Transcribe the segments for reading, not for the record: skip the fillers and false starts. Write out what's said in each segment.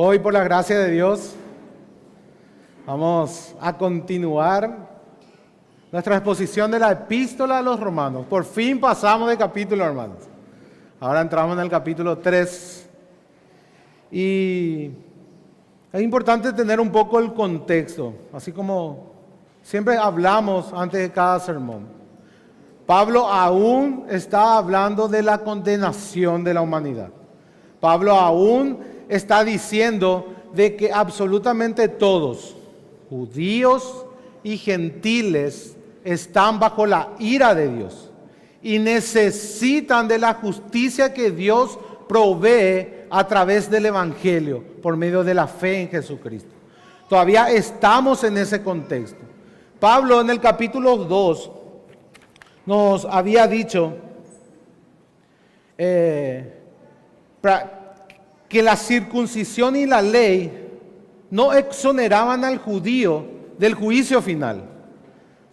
Hoy, por la gracia de Dios, vamos a continuar nuestra exposición de la Epístola a los Romanos. Por fin pasamos de capítulo, hermanos. Ahora entramos en el capítulo 3. Y es importante tener un poco el contexto, así como siempre hablamos antes de cada sermón. Pablo aún está hablando de la condenación de la humanidad. Pablo aún está diciendo de que absolutamente todos, judíos y gentiles, están bajo la ira de Dios y necesitan de la justicia que Dios provee a través del Evangelio, por medio de la fe en Jesucristo. Todavía estamos en ese contexto. Pablo en el capítulo 2 nos había dicho que la circuncisión y la ley no exoneraban al judío del juicio final.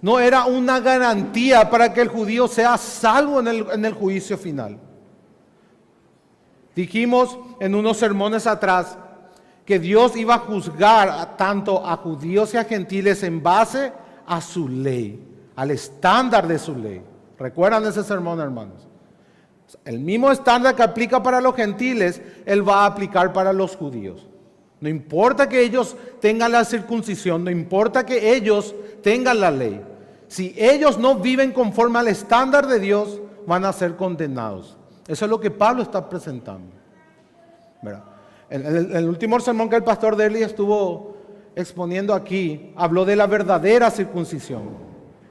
No era una garantía para que el judío sea salvo en el juicio final. Dijimos en unos sermones atrás que Dios iba a juzgar tanto a judíos y a gentiles en base a su ley, al estándar de su ley. ¿Recuerdan ese sermón, hermanos? El mismo estándar que aplica para los gentiles, Él va a aplicar para los judíos. No importa que ellos tengan la circuncisión, no importa que ellos tengan la ley. Si ellos no viven conforme al estándar de Dios, van a ser condenados. Eso es lo que Pablo está presentando. ¿Verdad? El último sermón que el pastor Deli estuvo exponiendo aquí, habló de la verdadera circuncisión.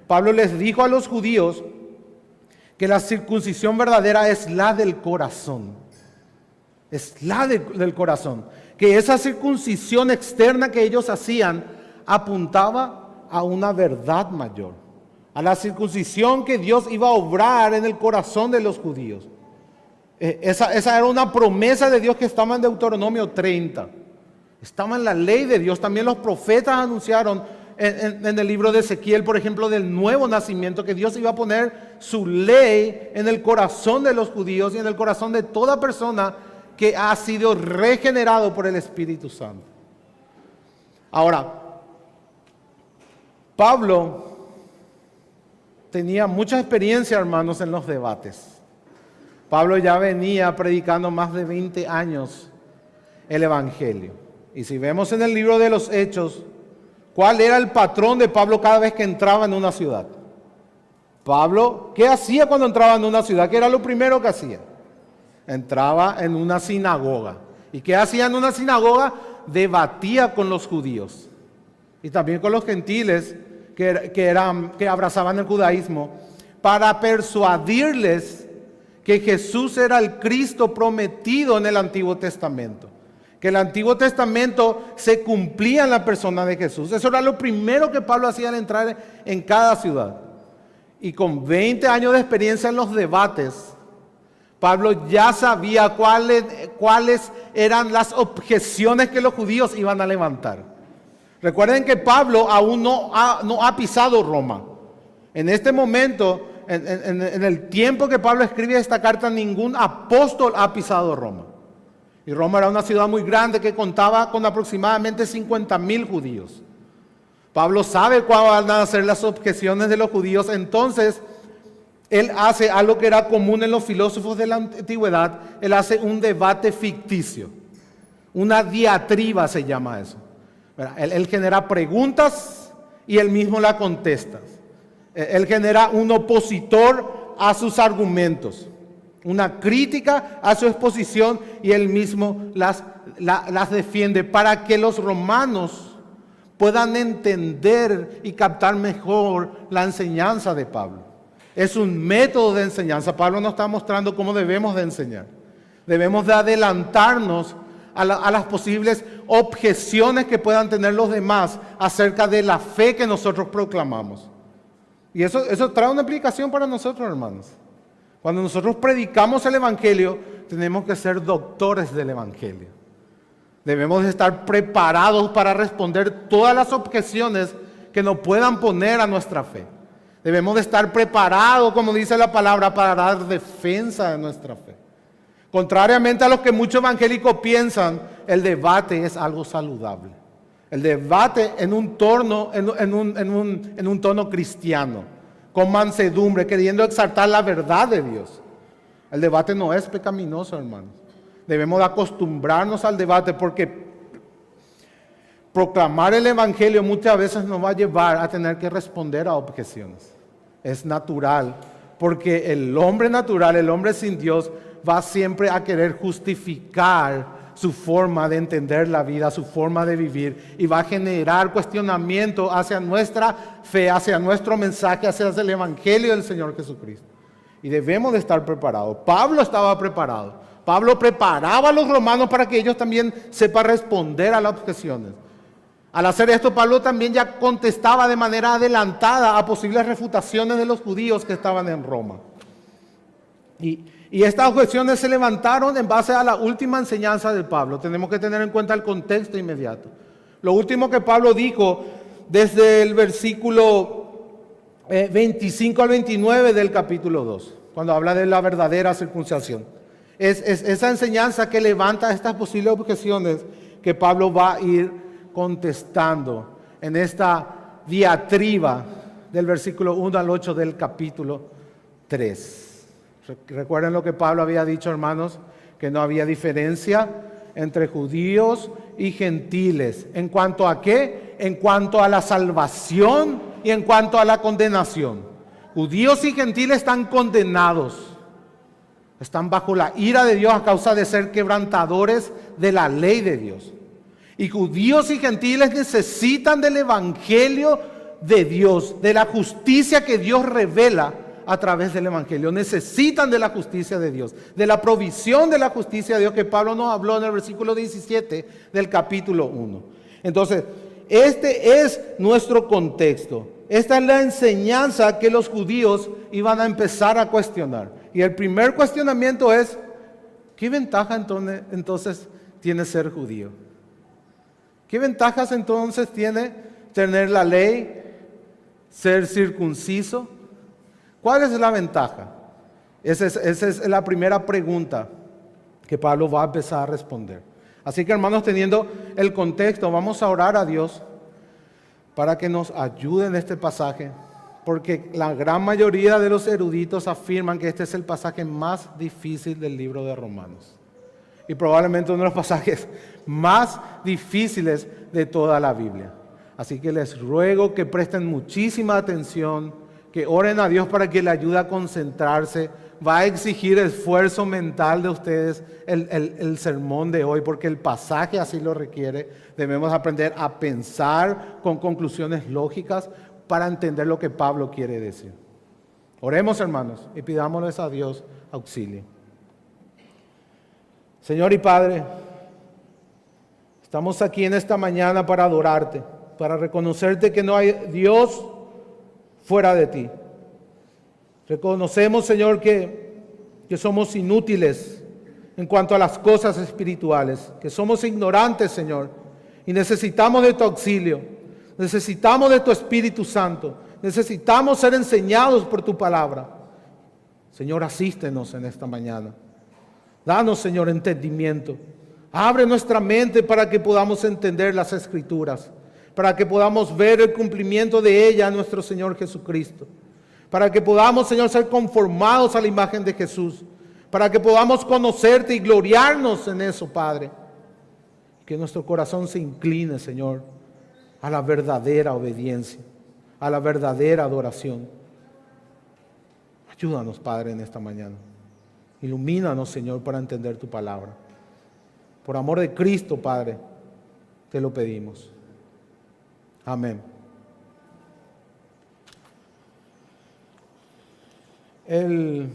Pablo les dijo a los judíos que la circuncisión verdadera es la del corazón. Es la del corazón. Que esa circuncisión externa que ellos hacían apuntaba a una verdad mayor. A la circuncisión que Dios iba a obrar en el corazón de los judíos. Esa era una promesa de Dios que estaba en Deuteronomio 30. Estaba en la ley de Dios. También los profetas anunciaron en el libro de Ezequiel, por ejemplo, del nuevo nacimiento, que Dios iba a poner su ley en el corazón de los judíos y en el corazón de toda persona que ha sido regenerado por el Espíritu Santo. Ahora, Pablo tenía mucha experiencia, hermanos, en los debates. Pablo ya venía predicando más de 20 años el Evangelio. Y si vemos en el libro de los Hechos, ¿cuál era el patrón de Pablo cada vez que entraba en una ciudad? Pablo, ¿qué hacía cuando entraba en una ciudad? ¿Qué era lo primero que hacía? Entraba en una sinagoga. ¿Y qué hacía en una sinagoga? Debatía con los judíos. Y también con los gentiles que abrazaban el judaísmo, para persuadirles que Jesús era el Cristo prometido en el Antiguo Testamento. Que el Antiguo Testamento se cumplía en la persona de Jesús. Eso era lo primero que Pablo hacía al entrar en cada ciudad. Y con 20 años de experiencia en los debates, Pablo ya sabía cuáles eran las objeciones que los judíos iban a levantar. Recuerden que Pablo aún no ha pisado Roma. En este momento, en el tiempo que Pablo escribe esta carta, ningún apóstol ha pisado Roma. Y Roma era una ciudad muy grande que contaba con aproximadamente 50,000 judíos. Pablo sabe cuáles van a ser las objeciones de los judíos. Entonces, él hace algo que era común en los filósofos de la antigüedad. Él hace un debate ficticio. Una diatriba se llama eso. Él genera preguntas y él mismo las contesta. Él genera un opositor a sus argumentos, una crítica a su exposición, y él mismo las defiende para que los romanos puedan entender y captar mejor la enseñanza de Pablo. Es un método de enseñanza. Pablo nos está mostrando cómo debemos de enseñar. Debemos de adelantarnos a las posibles objeciones que puedan tener los demás acerca de la fe que nosotros proclamamos. Y eso trae una implicación para nosotros, hermanos. Cuando nosotros predicamos el Evangelio, tenemos que ser doctores del Evangelio. Debemos de estar preparados para responder todas las objeciones que nos puedan poner a nuestra fe. Debemos de estar preparados, como dice la palabra, para dar defensa de nuestra fe. Contrariamente a lo que muchos evangélicos piensan, el debate es algo saludable. El debate en un tono cristiano, con mansedumbre, queriendo exaltar la verdad de Dios. El debate no es pecaminoso, hermanos. Debemos de acostumbrarnos al debate porque proclamar el evangelio muchas veces nos va a llevar a tener que responder a objeciones. Es natural, porque el hombre natural, el hombre sin Dios, va siempre a querer justificar su forma de entender la vida, su forma de vivir, y va a generar cuestionamiento hacia nuestra fe, hacia nuestro mensaje, hacia el evangelio del Señor Jesucristo. Y debemos de estar preparados. Pablo estaba preparado. Pablo preparaba a los romanos para que ellos también sepan responder a las objeciones. Al hacer esto, Pablo también ya contestaba de manera adelantada a posibles refutaciones de los judíos que estaban en Roma. Y estas objeciones se levantaron en base a la última enseñanza de Pablo. Tenemos que tener en cuenta el contexto inmediato. Lo último que Pablo dijo desde el versículo 25 al 29 del capítulo 2, cuando habla de la verdadera circuncisión. Es esa enseñanza que levanta estas posibles objeciones que Pablo va a ir contestando en esta diatriba del versículo 1 al 8 del capítulo 3. Recuerden lo que Pablo había dicho, hermanos, que no había diferencia entre judíos y gentiles. ¿En cuanto a qué? En cuanto a la salvación y en cuanto a la condenación. Judíos y gentiles están condenados. Están bajo la ira de Dios a causa de ser quebrantadores de la ley de Dios. Y judíos y gentiles necesitan del evangelio de Dios, de la justicia que Dios revela a través del evangelio. Necesitan de la justicia de Dios, de la provisión de la justicia de Dios que Pablo nos habló en el versículo 17 del capítulo 1. Entonces, este es nuestro contexto. Esta es la enseñanza que los judíos iban a empezar a cuestionar. Y el primer cuestionamiento es, ¿qué ventaja entonces tiene ser judío? ¿Qué ventajas entonces tiene tener la ley, ser circunciso? ¿Cuál es la ventaja? Esa es la primera pregunta que Pablo va a empezar a responder. Así que, hermanos, teniendo el contexto, vamos a orar a Dios para que nos ayude en este pasaje, porque la gran mayoría de los eruditos afirman que este es el pasaje más difícil del libro de Romanos. Y probablemente uno de los pasajes más difíciles de toda la Biblia. Así que les ruego que presten muchísima atención, que oren a Dios para que le ayude a concentrarse. Va a exigir esfuerzo mental de ustedes el sermón de hoy, porque el pasaje así lo requiere. Debemos aprender a pensar con conclusiones lógicas para entender lo que Pablo quiere decir. Oremos, hermanos, y pidámosles a Dios auxilio. Señor y Padre, estamos aquí en esta mañana para adorarte, para reconocerte que no hay Dios fuera de ti. Reconocemos, Señor, que somos inútiles en cuanto a las cosas espirituales, que somos ignorantes, Señor, y necesitamos de tu auxilio, necesitamos de tu Espíritu Santo, necesitamos ser enseñados por tu palabra. Señor, asístenos en esta mañana. Danos, Señor, entendimiento. Abre nuestra mente para que podamos entender las Escrituras, para que podamos ver el cumplimiento de ella a nuestro Señor Jesucristo, para que podamos, Señor, ser conformados a la imagen de Jesús, para que podamos conocerte y gloriarnos en eso, Padre. Que nuestro corazón se incline, Señor, a la verdadera obediencia, a la verdadera adoración. Ayúdanos, Padre, en esta mañana. Ilumínanos, Señor, para entender tu palabra. Por amor de Cristo, Padre, te lo pedimos. Amén. El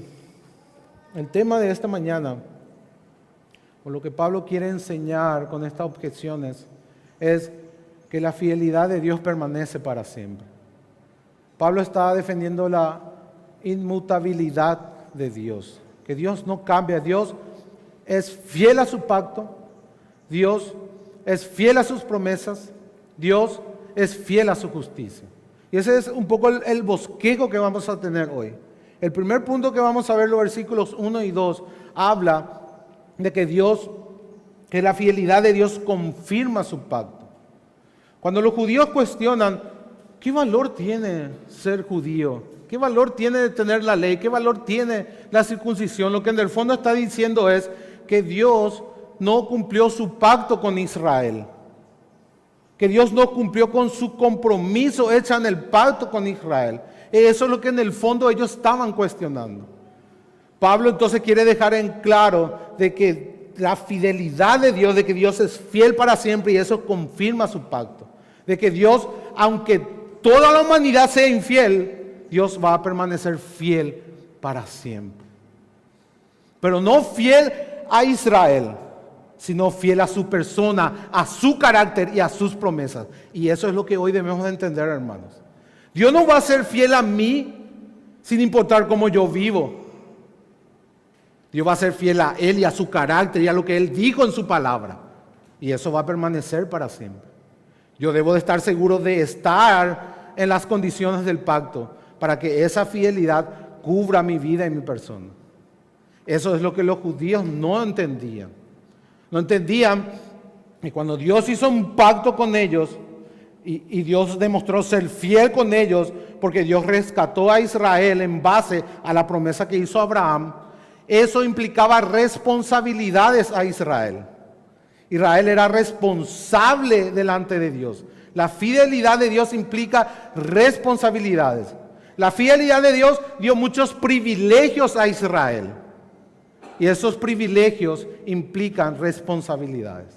tema de esta mañana, o lo que Pablo quiere enseñar con estas objeciones, es que la fidelidad de Dios permanece para siempre. Pablo está defendiendo la inmutabilidad de Dios, que Dios no cambia. Dios es fiel a su pacto, Dios es fiel a sus promesas, Dios es fiel a su justicia. Y ese es un poco el bosquejo que vamos a tener hoy. El primer punto que vamos a ver, los versículos 1 y 2, habla de que la fidelidad de Dios confirma su pacto. Cuando los judíos cuestionan, ¿qué valor tiene ser judío? ¿Qué valor tiene tener la ley? ¿Qué valor tiene la circuncisión? Lo que en el fondo está diciendo es que Dios no cumplió su pacto con Israel. Que Dios no cumplió con su compromiso hecho en el pacto con Israel. Eso es lo que en el fondo ellos estaban cuestionando. Pablo entonces quiere dejar en claro de que la fidelidad de Dios, de que Dios es fiel para siempre y eso confirma su pacto. De que Dios, aunque toda la humanidad sea infiel, Dios va a permanecer fiel para siempre. Pero no fiel a Israel, sino fiel a su persona, a su carácter y a sus promesas. Y eso es lo que hoy debemos de entender, hermanos. Dios no va a ser fiel a mí sin importar cómo yo vivo. Dios va a ser fiel a Él y a su carácter y a lo que Él dijo en su palabra. Y eso va a permanecer para siempre. Yo debo de estar seguro de estar en las condiciones del pacto para que esa fidelidad cubra mi vida y mi persona. Eso es lo que los judíos no entendían. No entendían que cuando Dios hizo un pacto con ellos y Dios demostró ser fiel con ellos porque Dios rescató a Israel en base a la promesa que hizo Abraham, eso implicaba responsabilidades a Israel. Israel era responsable delante de Dios. La fidelidad de Dios implica responsabilidades. La fidelidad de Dios dio muchos privilegios a Israel. Y esos privilegios implican responsabilidades.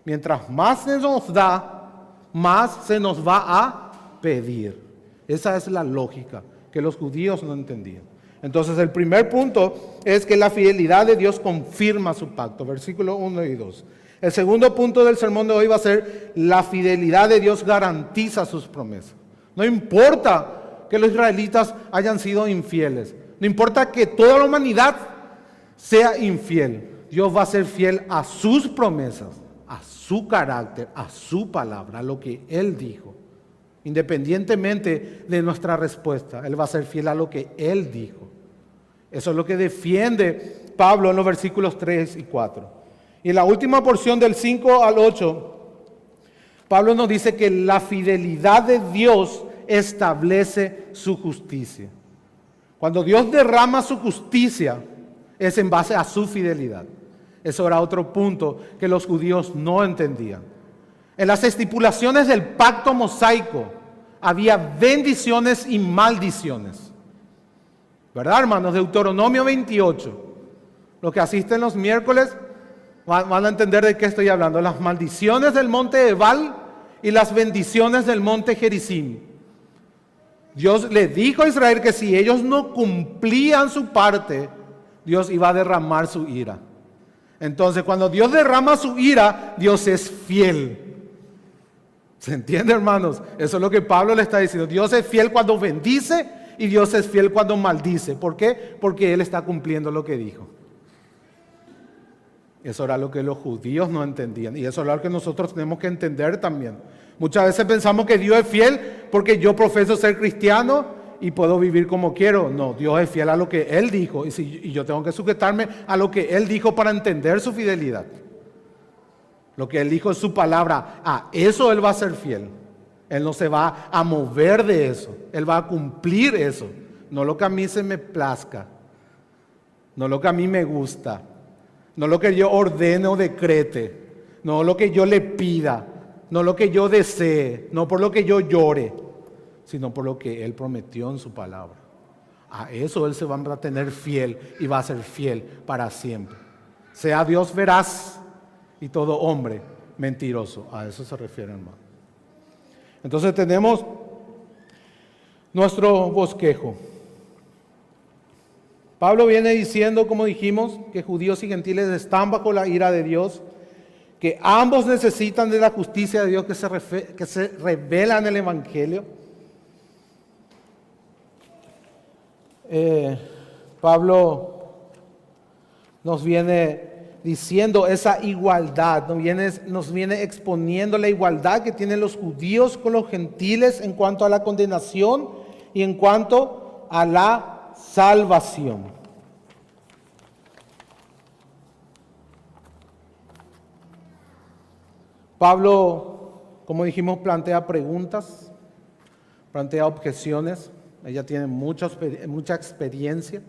Mientras más se nos da, más se nos va a pedir. Esa es la lógica que los judíos no entendían. Entonces el primer punto es que la fidelidad de Dios confirma su pacto. Versículos 1 y 2. El segundo punto del sermón de hoy va a ser la fidelidad de Dios garantiza sus promesas. No importa que los israelitas hayan sido infieles. No importa que toda la humanidad sea infiel. Dios va a ser fiel a sus promesas, a su carácter, a su palabra, a lo que Él dijo. Independientemente de nuestra respuesta, Él va a ser fiel a lo que Él dijo. Eso es lo que defiende Pablo en los versículos 3 y 4. Y en la última porción del 5 al 8, Pablo nos dice que la fidelidad de Dios establece su justicia. Cuando Dios derrama su justicia, es en base a su fidelidad. Eso era otro punto que los judíos no entendían. En las estipulaciones del pacto mosaico había bendiciones y maldiciones. ¿Verdad, hermanos? Deuteronomio 28. Los que asisten los miércoles van a entender de qué estoy hablando. Las maldiciones del monte Ebal y las bendiciones del monte Gerizim. Dios le dijo a Israel que si ellos no cumplían su parte, Dios iba a derramar su ira. Entonces, cuando Dios derrama su ira, Dios es fiel. ¿Se entiende, hermanos? Eso es lo que Pablo le está diciendo. Dios es fiel cuando bendice y Dios es fiel cuando maldice. ¿Por qué? Porque Él está cumpliendo lo que dijo. Eso era lo que los judíos no entendían. Y eso es lo que nosotros tenemos que entender también. Muchas veces pensamos que Dios es fiel porque yo profeso ser cristiano y puedo vivir como quiero. No, Dios es fiel a lo que Él dijo. Y yo tengo que sujetarme a lo que Él dijo para entender su fidelidad. Lo que Él dijo es su palabra. A eso Él va a ser fiel. Él no se va a mover de eso. Él va a cumplir eso. No lo que a mí se me plazca. No lo que a mí me gusta. No lo que yo ordene o decrete. No lo que yo le pida. No lo que yo desee. No por lo que yo llore. Sino por lo que Él prometió en su palabra. A eso Él se va a mantener fiel y va a ser fiel para siempre. Sea Dios veraz y todo hombre mentiroso. A eso se refiere, hermano. Entonces tenemos nuestro bosquejo. Pablo viene diciendo, como dijimos, que judíos y gentiles están bajo la ira de Dios, que ambos necesitan de la justicia de Dios que se revela en el Evangelio. Pablo nos viene diciendo esa igualdad, nos viene exponiendo la igualdad que tienen los judíos con los gentiles en cuanto a la condenación y en cuanto a la salvación. Pablo, como dijimos, plantea preguntas, plantea objeciones. Ella tiene mucha experiencia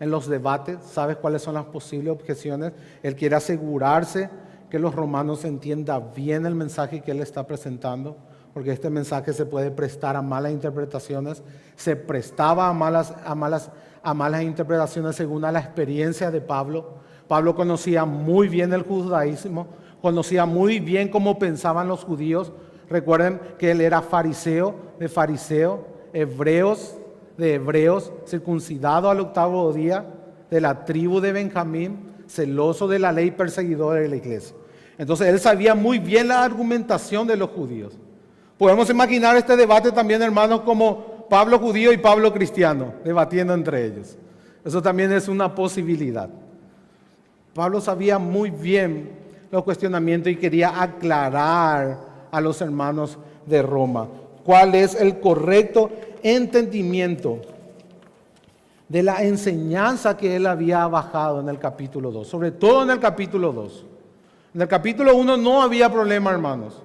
en los debates, sabe cuáles son las posibles objeciones. Él quiere asegurarse que los romanos entiendan bien el mensaje que él está presentando, porque este mensaje se puede prestar a malas interpretaciones. Se prestaba a malas interpretaciones según a la experiencia de Pablo. Pablo conocía muy bien el judaísmo, conocía muy bien cómo pensaban los judíos. Recuerden que él era fariseo de fariseos, de hebreos, circuncidado al 8º día, de la tribu de Benjamín, celoso de la ley, perseguidor de la iglesia. Entonces él sabía muy bien la argumentación de los judíos. Podemos imaginar este debate también, hermanos, como Pablo judío y Pablo cristiano, debatiendo entre ellos. Eso también es una posibilidad. Pablo sabía muy bien los cuestionamientos y quería aclarar a los hermanos de Roma cuál es el correcto entendimiento de la enseñanza que él había bajado en el capítulo 2, sobre todo en el capítulo 2. En el capítulo 1 no había problema, hermanos,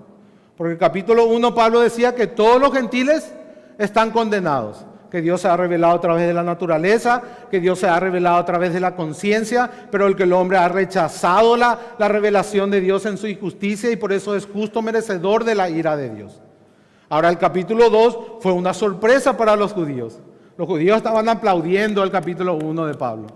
porque en el capítulo 1 Pablo decía que todos los gentiles están condenados, que Dios se ha revelado a través de la naturaleza, que Dios se ha revelado a través de la conciencia, pero el hombre ha rechazado la revelación de Dios en su injusticia y por eso es justo merecedor de la ira de Dios. Ahora el capítulo 2 fue una sorpresa para los judíos. Los judíos estaban aplaudiendo el capítulo 1 de Pablo,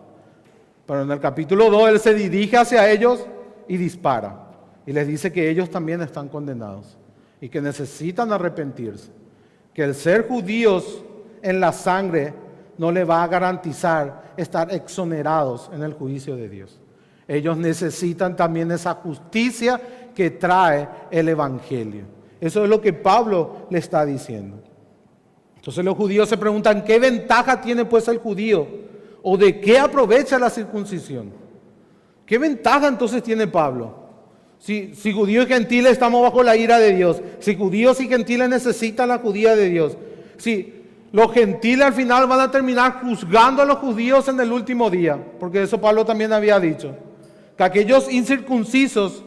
pero en el capítulo 2 él se dirige hacia ellos y dispara y les dice que ellos también están condenados y que necesitan arrepentirse, que el ser judíos en la sangre no le va a garantizar estar exonerados en el juicio de Dios. Ellos necesitan también esa justicia que trae el Evangelio. Eso es lo que Pablo le está diciendo. Entonces los judíos se preguntan, ¿qué ventaja tiene pues el judío? ¿O de qué aprovecha la circuncisión? ¿Qué ventaja entonces tiene Pablo? Si judíos y gentiles estamos bajo la ira de Dios, si judíos y gentiles necesitan la judía de Dios, si los gentiles al final van a terminar juzgando a los judíos en el último día, porque eso Pablo también había dicho, que aquellos incircuncisos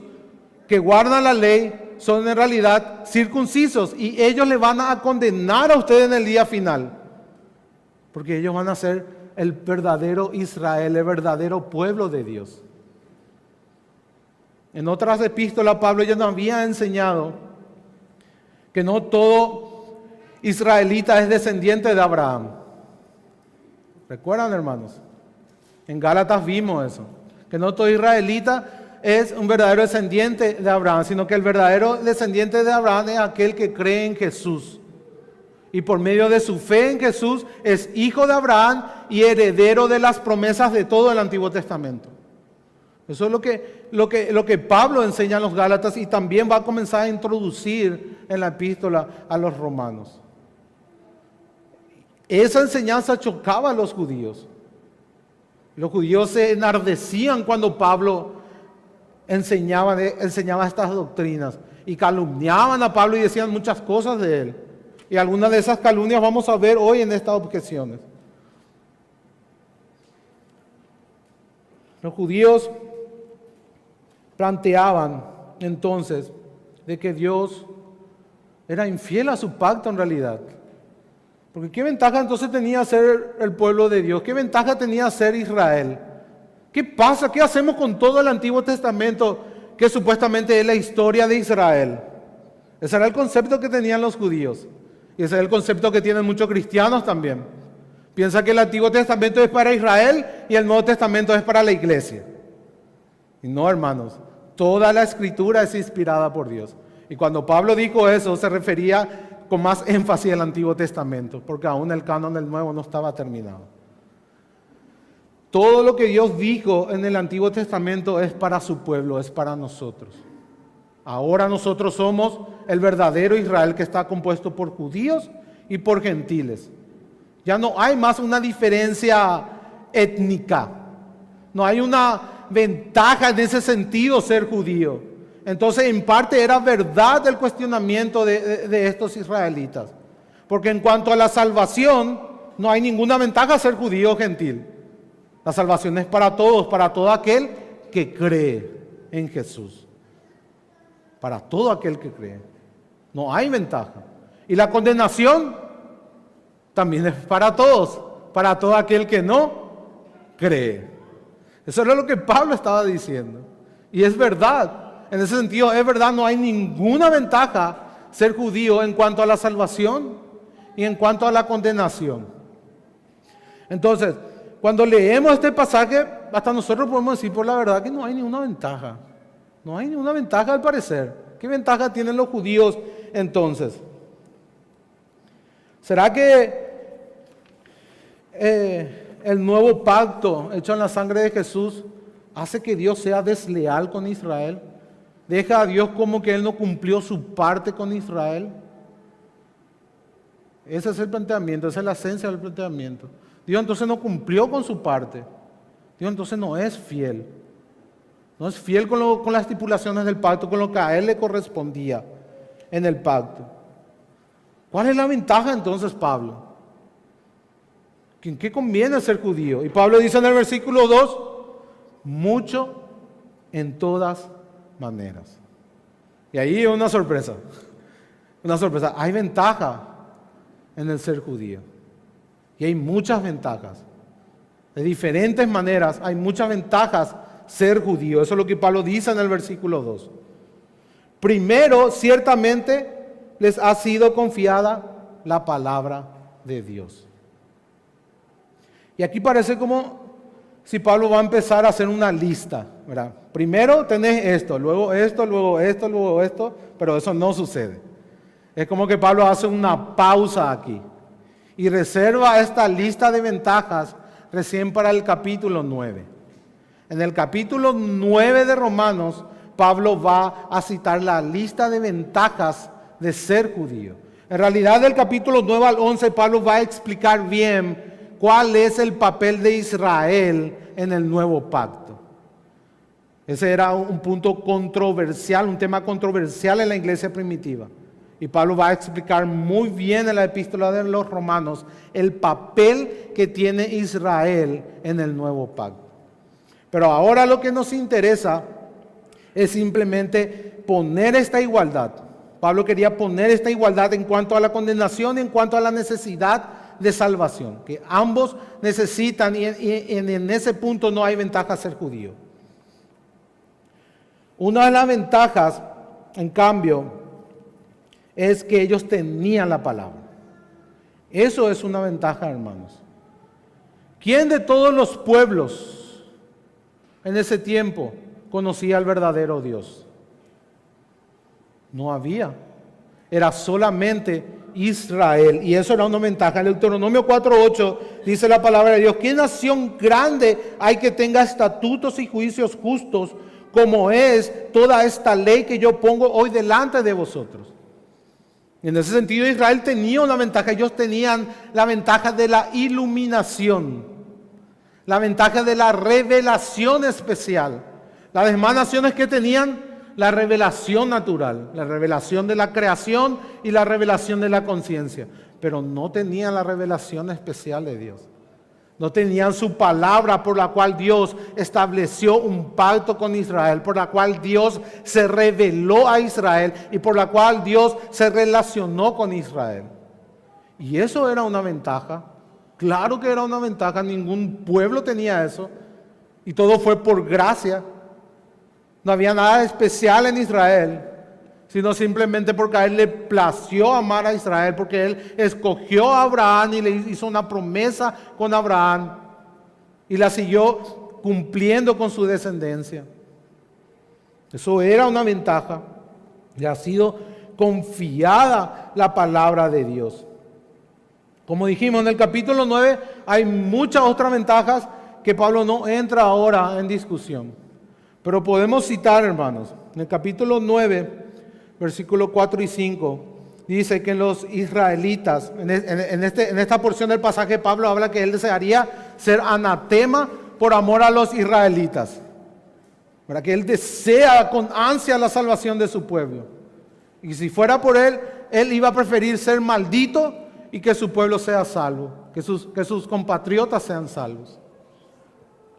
que guardan la ley son en realidad circuncisos y ellos le van a condenar a ustedes en el día final, porque ellos van a ser el verdadero Israel, el verdadero pueblo de Dios. En otras epístolas Pablo ya nos había enseñado que no todo israelita es descendiente de Abraham. ¿Recuerdan, hermanos? En Gálatas vimos eso, que no todo israelita es un verdadero descendiente de Abraham, sino que el verdadero descendiente de Abraham es aquel que cree en Jesús. Y por medio de su fe en Jesús es hijo de Abraham y heredero de las promesas de todo el Antiguo Testamento. Eso es lo que Pablo enseña a los Gálatas y también va a comenzar a introducir en la epístola a los romanos. Esa enseñanza chocaba a los judíos. Los judíos se enardecían cuando Pablo enseñaba estas doctrinas y calumniaban a Pablo y decían muchas cosas de él. Y algunas de esas calumnias vamos a ver hoy en estas objeciones. Los judíos planteaban entonces de que Dios era infiel a su pacto en realidad. Porque ¿qué ventaja entonces tenía ser el pueblo de Dios? ¿Qué ventaja tenía ser Israel? ¿Qué pasa? ¿Qué hacemos con todo el Antiguo Testamento que supuestamente es la historia de Israel? Ese era el concepto que tenían los judíos. Y ese es el concepto que tienen muchos cristianos también. Piensa que el Antiguo Testamento es para Israel y el Nuevo Testamento es para la iglesia. Y no, hermanos. Toda la Escritura es inspirada por Dios. Y cuando Pablo dijo eso, se refería con más énfasis al Antiguo Testamento, porque aún el canon del Nuevo no estaba terminado. Todo lo que Dios dijo en el Antiguo Testamento es para su pueblo, es para nosotros. Ahora nosotros somos el verdadero Israel que está compuesto por judíos y por gentiles. Ya no hay más una diferencia étnica. No hay una ventaja en ese sentido ser judío. Entonces, en parte era verdad el cuestionamiento de estos israelitas. Porque en cuanto a la salvación, no hay ninguna ventaja ser judío o gentil. La salvación es para todos, para todo aquel que cree en Jesús. para todo aquel que cree. No hay ventaja. Y la condenación también es para todos, para todo aquel que no cree. Eso era lo que Pablo estaba diciendo. Y es verdad. En ese sentido, es verdad, no hay ninguna ventaja ser judío en cuanto a la salvación y en cuanto a la condenación. Entonces, cuando leemos este pasaje, hasta nosotros podemos decir por la verdad que no hay ninguna ventaja. No hay ninguna ventaja al parecer. ¿Qué ventaja tienen los judíos entonces? ¿Será que el nuevo pacto hecho en la sangre de Jesús hace que Dios sea desleal con Israel? ¿Deja a Dios como que Él no cumplió su parte con Israel? Ese es el planteamiento, esa es la esencia del planteamiento. Dios entonces no cumplió con su parte. Dios entonces no es fiel. No es fiel con las estipulaciones del pacto, con lo que a Él le correspondía en el pacto. ¿Cuál es la ventaja entonces, Pablo? ¿En qué conviene ser judío? Y Pablo dice en el versículo 2, mucho en todas maneras. Y ahí una sorpresa. Una sorpresa. Hay ventaja en el ser judío. Y hay muchas ventajas. De diferentes maneras hay muchas ventajas ser judío. Eso es lo que Pablo dice en el versículo 2. Primero, ciertamente les ha sido confiada la palabra de Dios. Y aquí parece como si Pablo va a empezar a hacer una lista, ¿verdad? Primero tenés esto, luego esto, luego esto, luego esto, pero eso no sucede. Es como que Pablo hace una pausa aquí y reserva esta lista de ventajas recién para el capítulo 9. En el capítulo 9 de Romanos, Pablo va a citar la lista de ventajas de ser judío. En realidad, del capítulo 9 al 11, Pablo va a explicar bien cuál es el papel de Israel en el nuevo pacto. Ese era un punto controversial, un tema controversial en la iglesia primitiva. Y Pablo va a explicar muy bien en la epístola de los Romanos el papel que tiene Israel en el nuevo pacto. Pero ahora lo que nos interesa es simplemente poner esta igualdad. Pablo quería poner esta igualdad en cuanto a la condenación y en cuanto a la necesidad de salvación, que ambos necesitan y en ese punto no hay ventaja ser judío. Una de las ventajas, en cambio, es que ellos tenían la palabra. Eso es una ventaja, hermanos. ¿Quién de todos los pueblos en ese tiempo conocía al verdadero Dios? No había. Era solamente Israel. Y eso era una ventaja. En el Deuteronomio 4:8 dice la palabra de Dios: ¿qué nación grande hay que tenga estatutos y juicios justos como es toda esta ley que yo pongo hoy delante de vosotros? En ese sentido, Israel tenía una ventaja. Ellos tenían la ventaja de la iluminación, la ventaja de la revelación especial. Las demás naciones que tenían la revelación natural, la revelación de la creación y la revelación de la conciencia, pero no tenían la revelación especial de Dios. No tenían su palabra por la cual Dios estableció un pacto con Israel, por la cual Dios se reveló a Israel y por la cual Dios se relacionó con Israel. Y eso era una ventaja. Claro que era una ventaja, ningún pueblo tenía eso. Y todo fue por gracia. No había nada especial en Israel, sino simplemente porque a Él le plació amar a Israel, porque Él escogió a Abraham y le hizo una promesa con Abraham y la siguió cumpliendo con su descendencia. Eso era una ventaja. Le ha sido confiada la palabra de Dios. Como dijimos en el capítulo 9, hay muchas otras ventajas que Pablo no entra ahora en discusión. Pero podemos citar, hermanos, en el capítulo 9, versículos 4 y 5, dice que los israelitas, en esta porción del pasaje Pablo habla que él desearía ser anatema por amor a los israelitas. Para que él desea con ansia la salvación de su pueblo. Y si fuera por él, él iba a preferir ser maldito y que su pueblo sea salvo, que sus compatriotas sean salvos.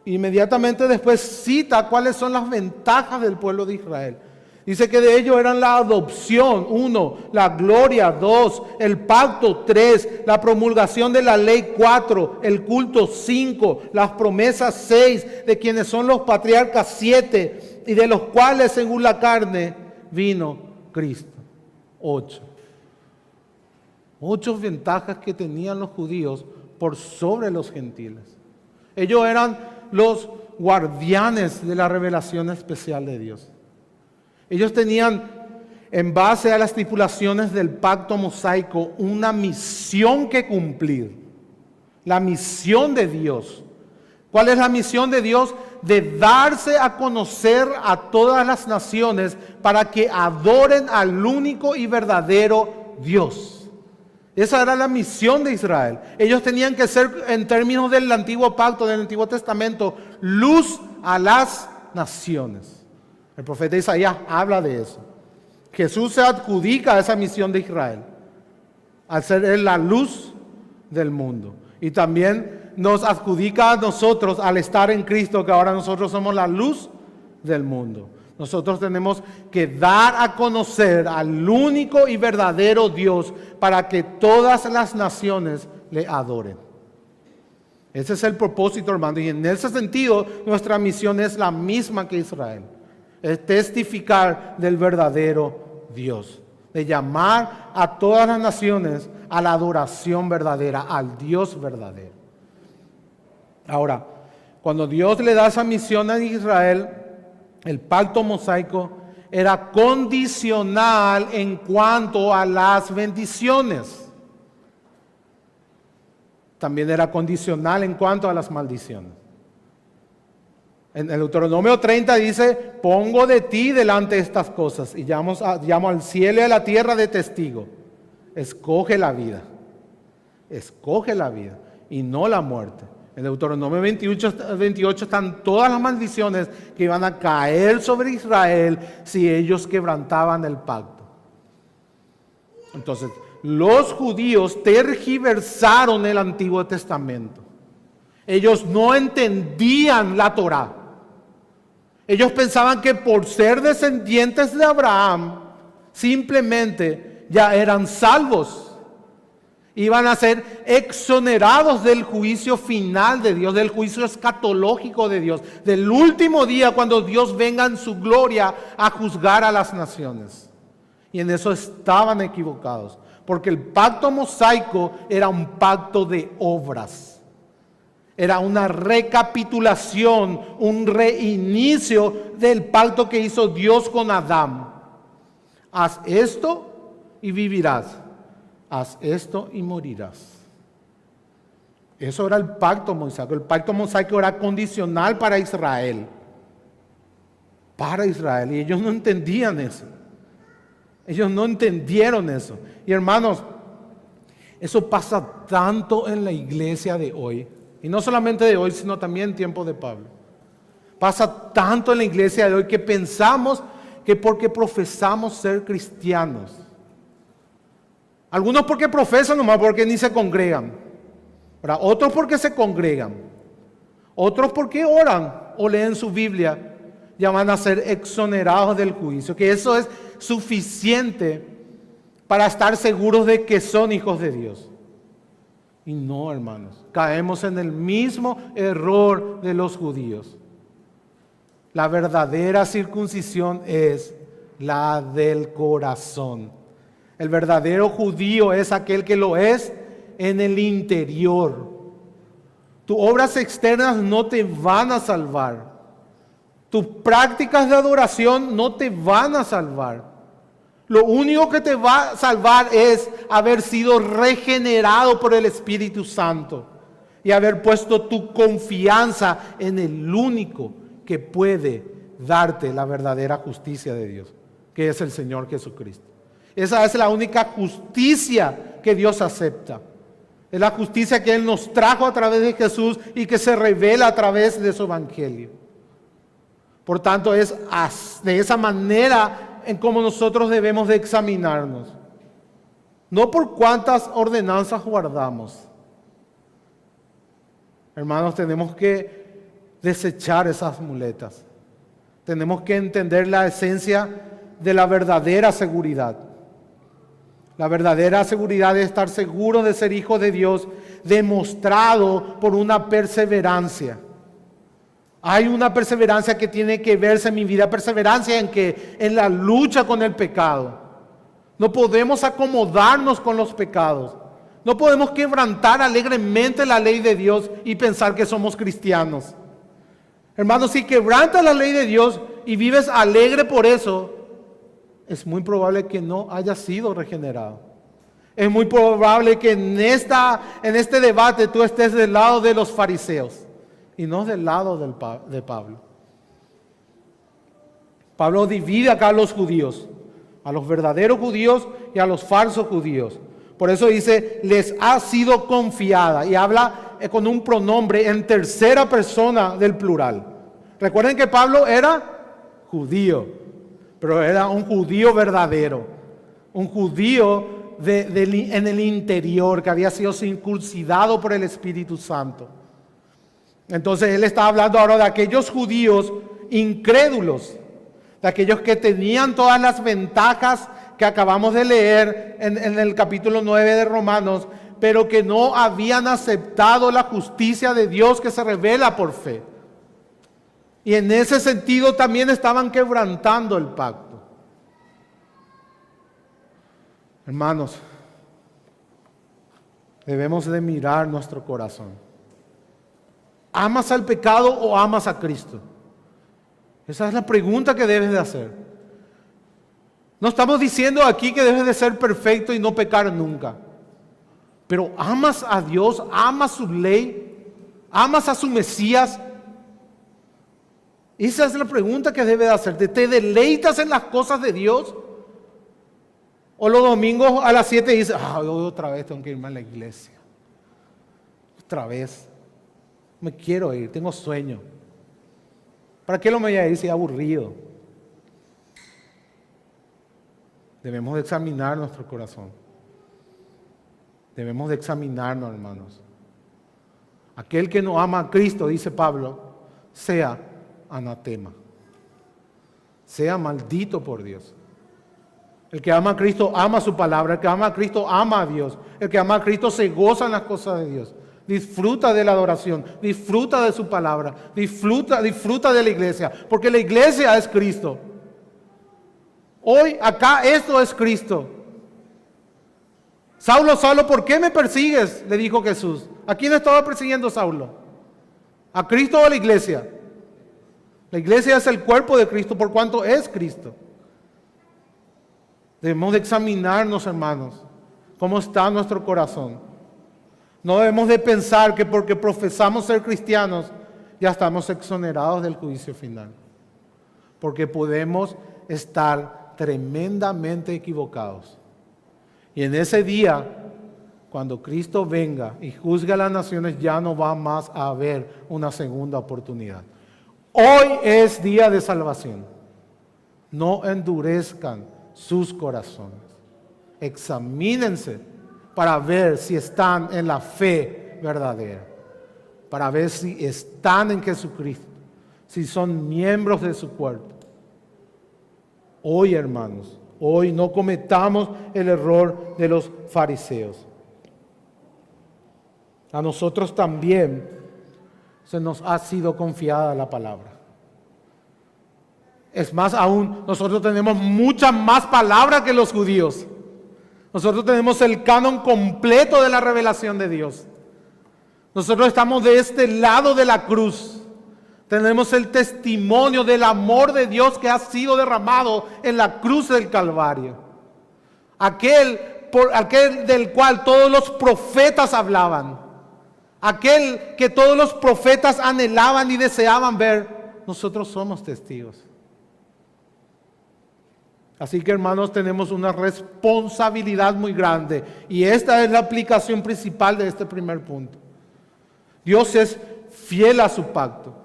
Inmediatamente después cita cuáles son las ventajas del pueblo de Israel. Dice que de ellos eran la adopción, 1, la gloria, 2, el pacto, 3, la promulgación de la ley, 4, el culto, 5, las promesas, 6, de quienes son los patriarcas, 7, y de los cuales según la carne vino Cristo, 8. 8 ventajas que tenían los judíos por sobre los gentiles. Ellos eran los guardianes de la revelación especial de Dios. Ellos tenían, en base a las estipulaciones del pacto mosaico, una misión que cumplir. La misión de Dios. ¿Cuál es la misión de Dios? De darse a conocer a todas las naciones para que adoren al único y verdadero Dios. Esa era la misión de Israel. Ellos tenían que ser, en términos del antiguo pacto, del Antiguo Testamento, luz a las naciones. El profeta Isaías habla de eso. Jesús se adjudica a esa misión de Israel, al ser él la luz del mundo. Y también nos adjudica a nosotros, al estar en Cristo, que ahora nosotros somos la luz del mundo. Nosotros tenemos que dar a conocer al único y verdadero Dios para que todas las naciones le adoren. Ese es el propósito, hermano. Y en ese sentido, nuestra misión es la misma que Israel. Es testificar del verdadero Dios. De llamar a todas las naciones a la adoración verdadera, al Dios verdadero. Ahora, cuando Dios le da esa misión a Israel, el pacto mosaico era condicional en cuanto a las bendiciones. También era condicional en cuanto a las maldiciones. En el Deuteronomio 30 dice, pongo de ti delante de estas cosas y llamo al cielo y a la tierra de testigo. Escoge la vida y no la muerte. En Deuteronomio 28 están todas las maldiciones que iban a caer sobre Israel si ellos quebrantaban el pacto. Entonces, los judíos tergiversaron el Antiguo Testamento. Ellos no entendían la Torá. Ellos pensaban que por ser descendientes de Abraham, simplemente ya eran salvos. Iban a ser exonerados del juicio final de Dios, del juicio escatológico de Dios, del último día cuando Dios venga en su gloria a juzgar a las naciones. Y en eso estaban equivocados, porque el pacto mosaico era un pacto de obras. Era una recapitulación, un reinicio del pacto que hizo Dios con Adán. Haz esto y vivirás. Haz esto y morirás. Eso era el pacto mosaico. El pacto mosaico era condicional para Israel. Para Israel. Y ellos no entendían eso. Ellos no entendieron eso. Y hermanos, eso pasa tanto en la iglesia de hoy. Y no solamente de hoy, sino también en tiempo de Pablo. Pasa tanto en la iglesia de hoy que pensamos que porque profesamos ser cristianos. Algunos porque profesan nomás, porque ni se congregan. ¿Verdad? Otros porque se congregan. Otros porque oran o leen su Biblia. Ya van a ser exonerados del juicio. Que eso es suficiente para estar seguros de que son hijos de Dios. Y no, hermanos, caemos en el mismo error de los judíos. La verdadera circuncisión es la del corazón. El verdadero judío es aquel que lo es en el interior. Tus obras externas no te van a salvar. Tus prácticas de adoración no te van a salvar. Lo único que te va a salvar es haber sido regenerado por el Espíritu Santo y haber puesto tu confianza en el único que puede darte la verdadera justicia de Dios, que es el Señor Jesucristo. Esa es la única justicia que Dios acepta. Es la justicia que Él nos trajo a través de Jesús y que se revela a través de su Evangelio. Por tanto, es de esa manera en cómo nosotros debemos de examinarnos. No por cuántas ordenanzas guardamos. Hermanos, tenemos que desechar esas muletas. Tenemos que entender la esencia de la verdadera seguridad. La verdadera seguridad es estar seguro de ser hijo de Dios, demostrado por una perseverancia. Hay una perseverancia que tiene que verse en mi vida, perseverancia en la lucha con el pecado. No podemos acomodarnos con los pecados. No podemos quebrantar alegremente la ley de Dios y pensar que somos cristianos. Hermanos, si quebrantas la ley de Dios y vives alegre por eso, es muy probable que no hayas sido regenerado. Es muy probable que en este debate tú estés del lado de los fariseos y no del lado de Pablo. Pablo divide acá a los judíos, a los verdaderos judíos y a los falsos judíos. Por eso dice, les ha sido confiada, y habla con un pronombre en tercera persona del plural. Recuerden que Pablo era judío, pero era un judío verdadero, un judío en el interior que había sido circuncidado por el Espíritu Santo. Entonces él está hablando ahora de aquellos judíos incrédulos, de aquellos que tenían todas las ventajas que acabamos de leer en el capítulo 9 de Romanos, pero que no habían aceptado la justicia de Dios que se revela por fe. Y en ese sentido también estaban quebrantando el pacto. Hermanos, debemos de mirar nuestro corazón. ¿Amas al pecado o amas a Cristo? Esa es la pregunta que debes de hacer. No estamos diciendo aquí que debes de ser perfecto y no pecar nunca. Pero ¿amas a Dios? ¿Amas su ley? ¿Amas a su Mesías? Esa es la pregunta que debes de hacerte. ¿Te deleitas en las cosas de Dios? O los domingos a las 7 dices, otra vez tengo que irme a la iglesia. Otra vez. Me quiero ir, tengo sueño. ¿Para qué lo me voy a ir si es aburrido? Debemos de examinar nuestro corazón. Debemos de examinarnos, hermanos. Aquel que no ama a Cristo, dice Pablo, sea anatema. Sea maldito por Dios. El que ama a Cristo ama su palabra. El que ama a Cristo ama a Dios. El que ama a Cristo se goza en las cosas de Dios. Disfruta de la adoración. Disfruta de su palabra. Disfruta de la iglesia. Porque la iglesia es Cristo. Hoy acá esto es Cristo. Saulo, Saulo, ¿por qué me persigues?, le dijo Jesús. ¿A quién estaba persiguiendo Saulo? ¿A Cristo o a la iglesia? La iglesia es el cuerpo de Cristo por cuanto es Cristo. Debemos de examinarnos, hermanos, cómo está nuestro corazón. No debemos de pensar que porque profesamos ser cristianos ya estamos exonerados del juicio final. Porque podemos estar tremendamente equivocados. Y en ese día, cuando Cristo venga y juzgue a las naciones, ya no va más a haber una segunda oportunidad. Hoy es día de salvación. No endurezcan sus corazones. Examínense para ver si están en la fe verdadera. Para ver si están en Jesucristo. Si son miembros de su cuerpo. Hoy, hermanos, hoy no cometamos el error de los fariseos. A nosotros también se nos ha sido confiada la palabra. Es más aún, nosotros tenemos mucha más palabra que los judíos. Nosotros tenemos el canon completo de la revelación de Dios. Nosotros estamos de este lado de la cruz. Tenemos el testimonio del amor de Dios que ha sido derramado en la cruz del Calvario. Aquel del cual todos los profetas hablaban. Aquel que todos los profetas anhelaban y deseaban ver. Nosotros somos testigos. Así que, hermanos, tenemos una responsabilidad muy grande. Y esta es la aplicación principal de este primer punto. Dios es fiel a su pacto.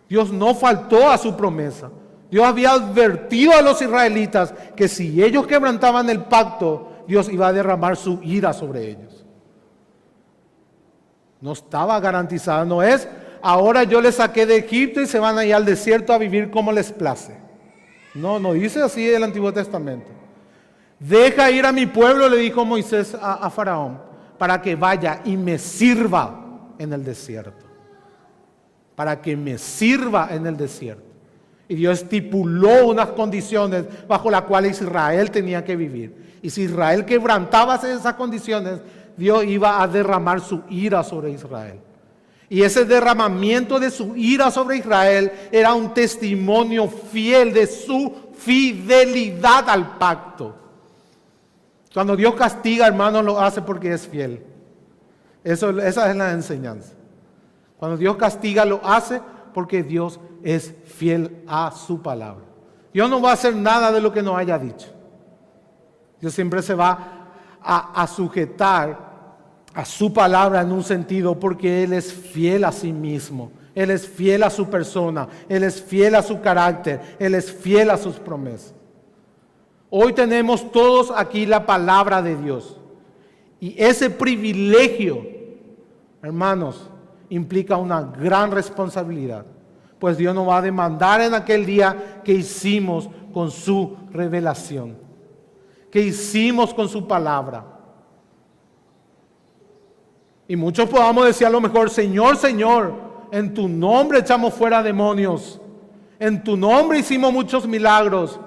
Dios no faltó a su promesa. Dios había advertido a los israelitas que si ellos quebrantaban el pacto, Dios iba a derramar su ira sobre ellos. No estaba garantizada, no es, ahora yo les saqué de Egipto y se van a ir al desierto a vivir como les place. No dice así el Antiguo Testamento. Deja ir a mi pueblo, le dijo Moisés a Faraón, para que vaya y me sirva en el desierto. Para que me sirva en el desierto. Y Dios estipuló unas condiciones bajo las cuales Israel tenía que vivir. Y si Israel quebrantaba esas condiciones, Dios iba a derramar su ira sobre Israel. Y ese derramamiento de su ira sobre Israel era un testimonio fiel de su fidelidad al pacto. Cuando Dios castiga, hermanos, lo hace porque es fiel. Esa es la enseñanza. Cuando Dios castiga, lo hace porque Dios es fiel a su palabra. Dios no va a hacer nada de lo que no haya dicho. Dios siempre se va a sujetar a su palabra en un sentido porque Él es fiel a sí mismo. Él es fiel a su persona. Él es fiel a su carácter. Él es fiel a sus promesas. Hoy tenemos todos aquí la palabra de Dios. Y ese privilegio, hermanos, implica una gran responsabilidad. Pues Dios nos va a demandar en aquel día qué hicimos con su revelación. Qué hicimos con su palabra. Y muchos podamos decir a lo mejor, Señor, Señor, en tu nombre echamos fuera demonios. En tu nombre hicimos muchos milagros.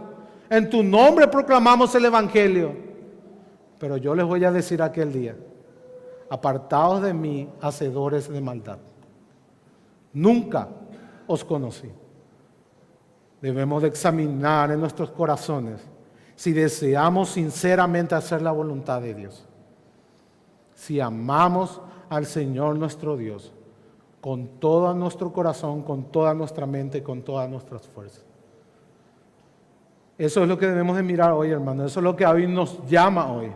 En tu nombre proclamamos el Evangelio. Pero yo les voy a decir aquel día, apartaos de mí, hacedores de maldad. Nunca os conocí. Debemos de examinar en nuestros corazones si deseamos sinceramente hacer la voluntad de Dios. Si amamos al Señor nuestro Dios con todo nuestro corazón, con toda nuestra mente, con todas nuestras fuerzas. Eso es lo que debemos de mirar hoy, hermano. Eso es lo que hoy nos llama hoy.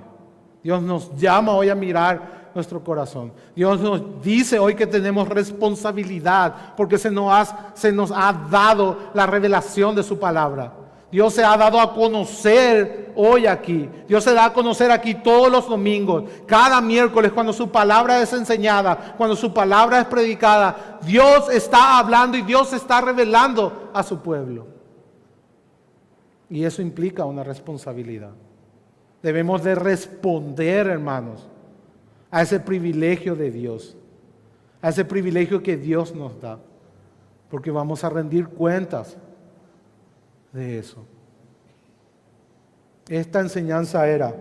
Dios nos llama hoy a mirar nuestro corazón. Dios nos dice hoy que tenemos responsabilidad porque se nos ha dado la revelación de su palabra. Dios se ha dado a conocer hoy aquí. Dios se da a conocer aquí todos los domingos, cada miércoles cuando su palabra es enseñada, cuando su palabra es predicada. Dios está hablando y Dios está revelando a su pueblo. Y eso implica una responsabilidad. Debemos de responder, hermanos, a ese privilegio de Dios, a ese privilegio que Dios nos da, porque vamos a rendir cuentas de eso. Esta enseñanza era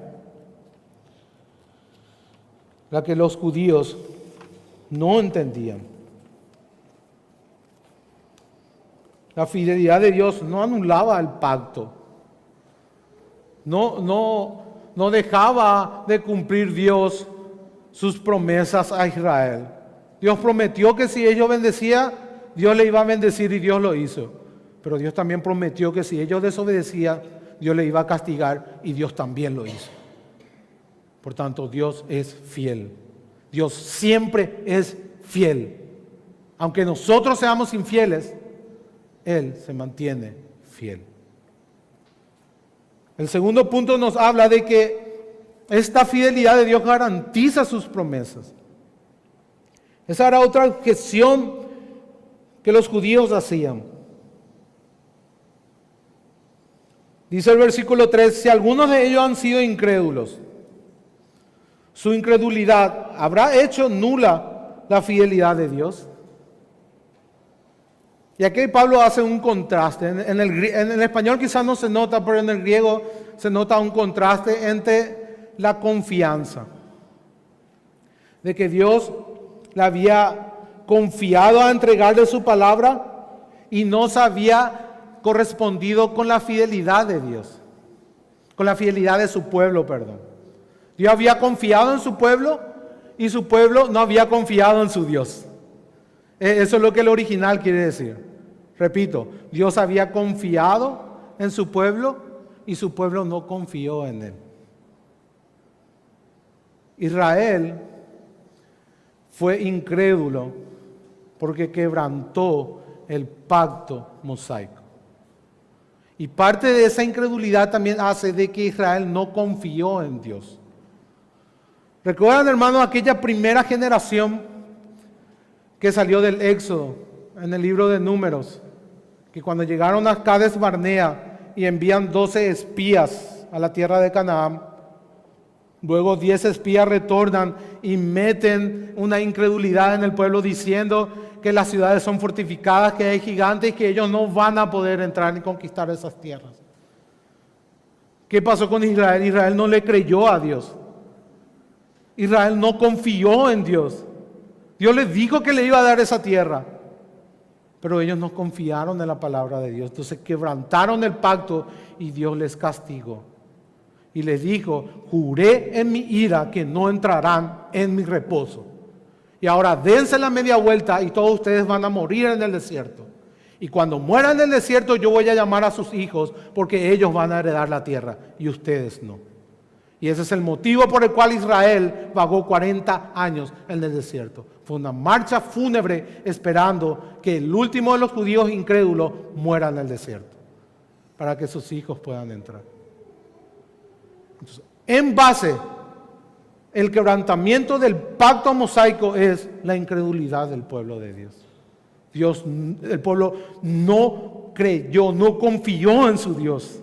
la que los judíos no entendían. La fidelidad de Dios no anulaba el pacto. No dejaba de cumplir Dios sus promesas a Israel. Dios prometió que si ellos bendecían, Dios le iba a bendecir y Dios lo hizo. Pero Dios también prometió que si ellos desobedecían, Dios le iba a castigar y Dios también lo hizo. Por tanto, Dios es fiel. Dios siempre es fiel. Aunque nosotros seamos infieles, Él se mantiene fiel. El segundo punto nos habla de que esta fidelidad de Dios garantiza sus promesas. Esa era otra objeción que los judíos hacían. Dice el versículo 3, si algunos de ellos han sido incrédulos, su incredulidad habrá hecho nula la fidelidad de Dios. Y aquí Pablo hace un contraste. En el español quizás no se nota, pero en el griego se nota un contraste entre la confianza. De que Dios le había confiado a entregarle su palabra y no se había correspondido con la fidelidad de Dios. Con la fidelidad de su pueblo, perdón. Dios había confiado en su pueblo y su pueblo no había confiado en su Dios. Eso es lo que el original quiere decir. Repito, Dios había confiado en su pueblo y su pueblo no confió en él. Israel fue incrédulo porque quebrantó el pacto mosaico. Y parte de esa incredulidad también hace de que Israel no confió en Dios. ¿Recuerdan, hermanos, aquella primera generación que salió del Éxodo en el libro de Números? Que cuando llegaron a Cades Barnea y envían 12 espías a la tierra de Canaán. Luego 10 espías retornan y meten una incredulidad en el pueblo diciendo que las ciudades son fortificadas, que hay gigantes y que ellos no van a poder entrar ni conquistar esas tierras. ¿Qué pasó con Israel? Israel no le creyó a Dios. Israel no confió en Dios. Dios les dijo que le iba a dar esa tierra, pero ellos no confiaron en la palabra de Dios. Entonces quebrantaron el pacto y Dios les castigó. Y les dijo: juré en mi ira que no entrarán en mi reposo. Y ahora dense la media vuelta y todos ustedes van a morir en el desierto. Y cuando mueran en el desierto yo voy a llamar a sus hijos, porque ellos van a heredar la tierra y ustedes no. Y ese es el motivo por el cual Israel vagó 40 años en el desierto. Fue una marcha fúnebre esperando que el último de los judíos incrédulos muera en el desierto, para que sus hijos puedan entrar. Entonces, en base, el quebrantamiento del pacto mosaico es la incredulidad del pueblo de Dios. El pueblo no creyó, no confió en su Dios.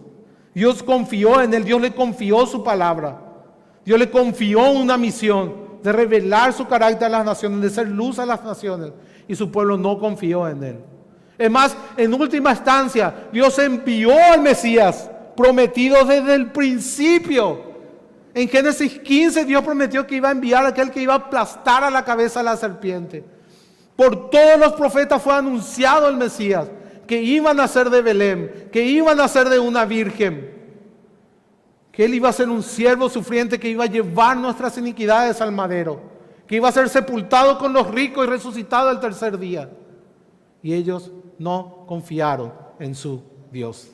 Dios confió en él, Dios le confió su palabra. Dios le confió una misión de revelar su carácter a las naciones, de ser luz a las naciones. Y su pueblo no confió en él. Es más, en última instancia, Dios envió al Mesías prometido desde el principio. En Génesis 15 Dios prometió que iba a enviar a aquel que iba a aplastar a la cabeza a la serpiente. Por todos los profetas fue anunciado el Mesías, que iba a nacer de Belén, que iba a nacer de una virgen, que Él iba a ser un siervo sufriente, que iba a llevar nuestras iniquidades al madero, que iba a ser sepultado con los ricos y resucitado el tercer día. Y ellos no confiaron en su Dios.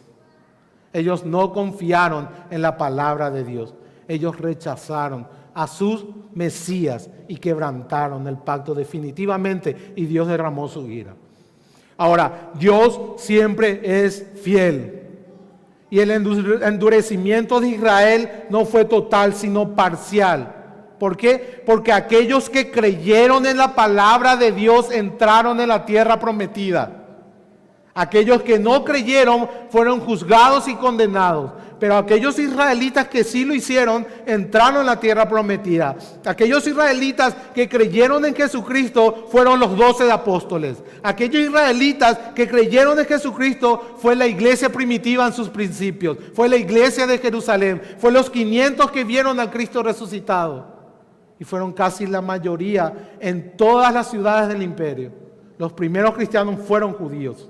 Ellos no confiaron en la palabra de Dios. Ellos rechazaron a sus Mesías y quebrantaron el pacto definitivamente, y Dios derramó su ira. Ahora, Dios siempre es fiel. Y el endurecimiento de Israel no fue total, sino parcial. ¿Por qué? Porque aquellos que creyeron en la palabra de Dios entraron en la tierra prometida. Aquellos que no creyeron fueron juzgados y condenados. Pero aquellos israelitas que sí lo hicieron, entraron en la tierra prometida. Aquellos israelitas que creyeron en Jesucristo fueron los 12 apóstoles. Aquellos israelitas que creyeron en Jesucristo fue la iglesia primitiva en sus principios. Fue la iglesia de Jerusalén. Fue los 500 que vieron al Cristo resucitado. Y fueron casi la mayoría en todas las ciudades del imperio. Los primeros cristianos fueron judíos.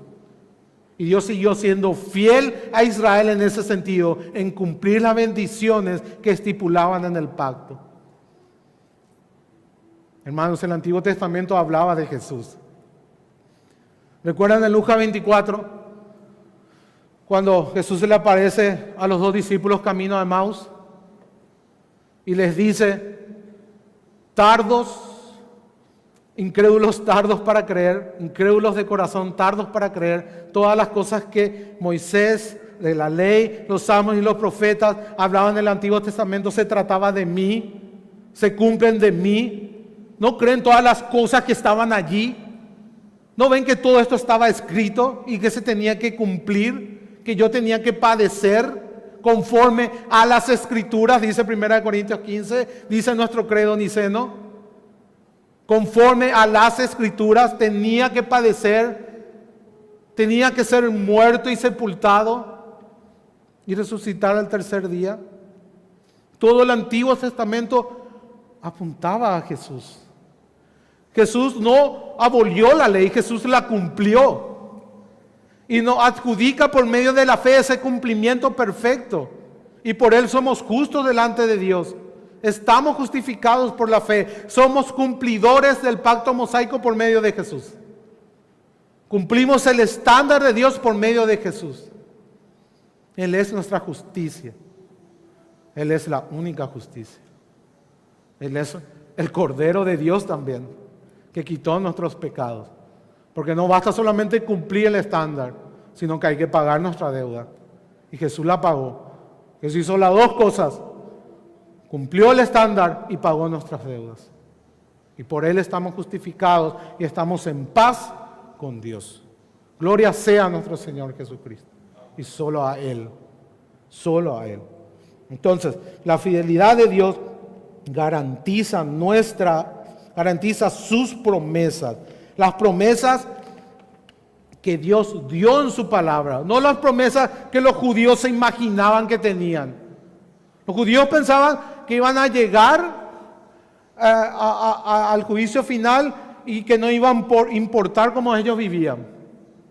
Y Dios siguió siendo fiel a Israel en ese sentido, en cumplir las bendiciones que estipulaban en el pacto. Hermanos, el Antiguo Testamento hablaba de Jesús. ¿Recuerdan en Lucas 24? Cuando Jesús se le aparece a los 2 discípulos camino a Emaús y les dice: tardos, incrédulos, tardos para creer, incrédulos de corazón, tardos para creer, todas las cosas que Moisés, de la ley, los salmos y los profetas hablaban en el Antiguo Testamento, se trataba de mí, se cumplen de mí. ¿No creen todas las cosas que estaban allí? ¿No ven que todo esto estaba escrito y que se tenía que cumplir, que yo tenía que padecer conforme a las Escrituras? Dice 1 Corintios 15, dice nuestro credo niceno. Conforme a las Escrituras tenía que padecer, tenía que ser muerto y sepultado y resucitar al tercer día. Todo el Antiguo Testamento apuntaba a Jesús. Jesús no abolió la ley, Jesús la cumplió y nos adjudica por medio de la fe ese cumplimiento perfecto, y por él somos justos delante de Dios. Estamos justificados por la fe. Somos cumplidores del pacto mosaico por medio de Jesús. Cumplimos el estándar de Dios por medio de Jesús. Él es nuestra justicia. Él es la única justicia. Él es el Cordero de Dios también, que quitó nuestros pecados. Porque no basta solamente cumplir el estándar, sino que hay que pagar nuestra deuda. Y Jesús la pagó. Jesús hizo las 2 cosas. Cumplió el estándar y pagó nuestras deudas. Y por Él estamos justificados y estamos en paz con Dios. Gloria sea a nuestro Señor Jesucristo. Y solo a Él. solo a Él. Entonces, la fidelidad de Dios garantiza sus promesas. Las promesas que Dios dio en su palabra, no las promesas que los judíos se imaginaban que tenían. Los judíos pensaban que iban a llegar al juicio final y que no iban a importar cómo ellos vivían.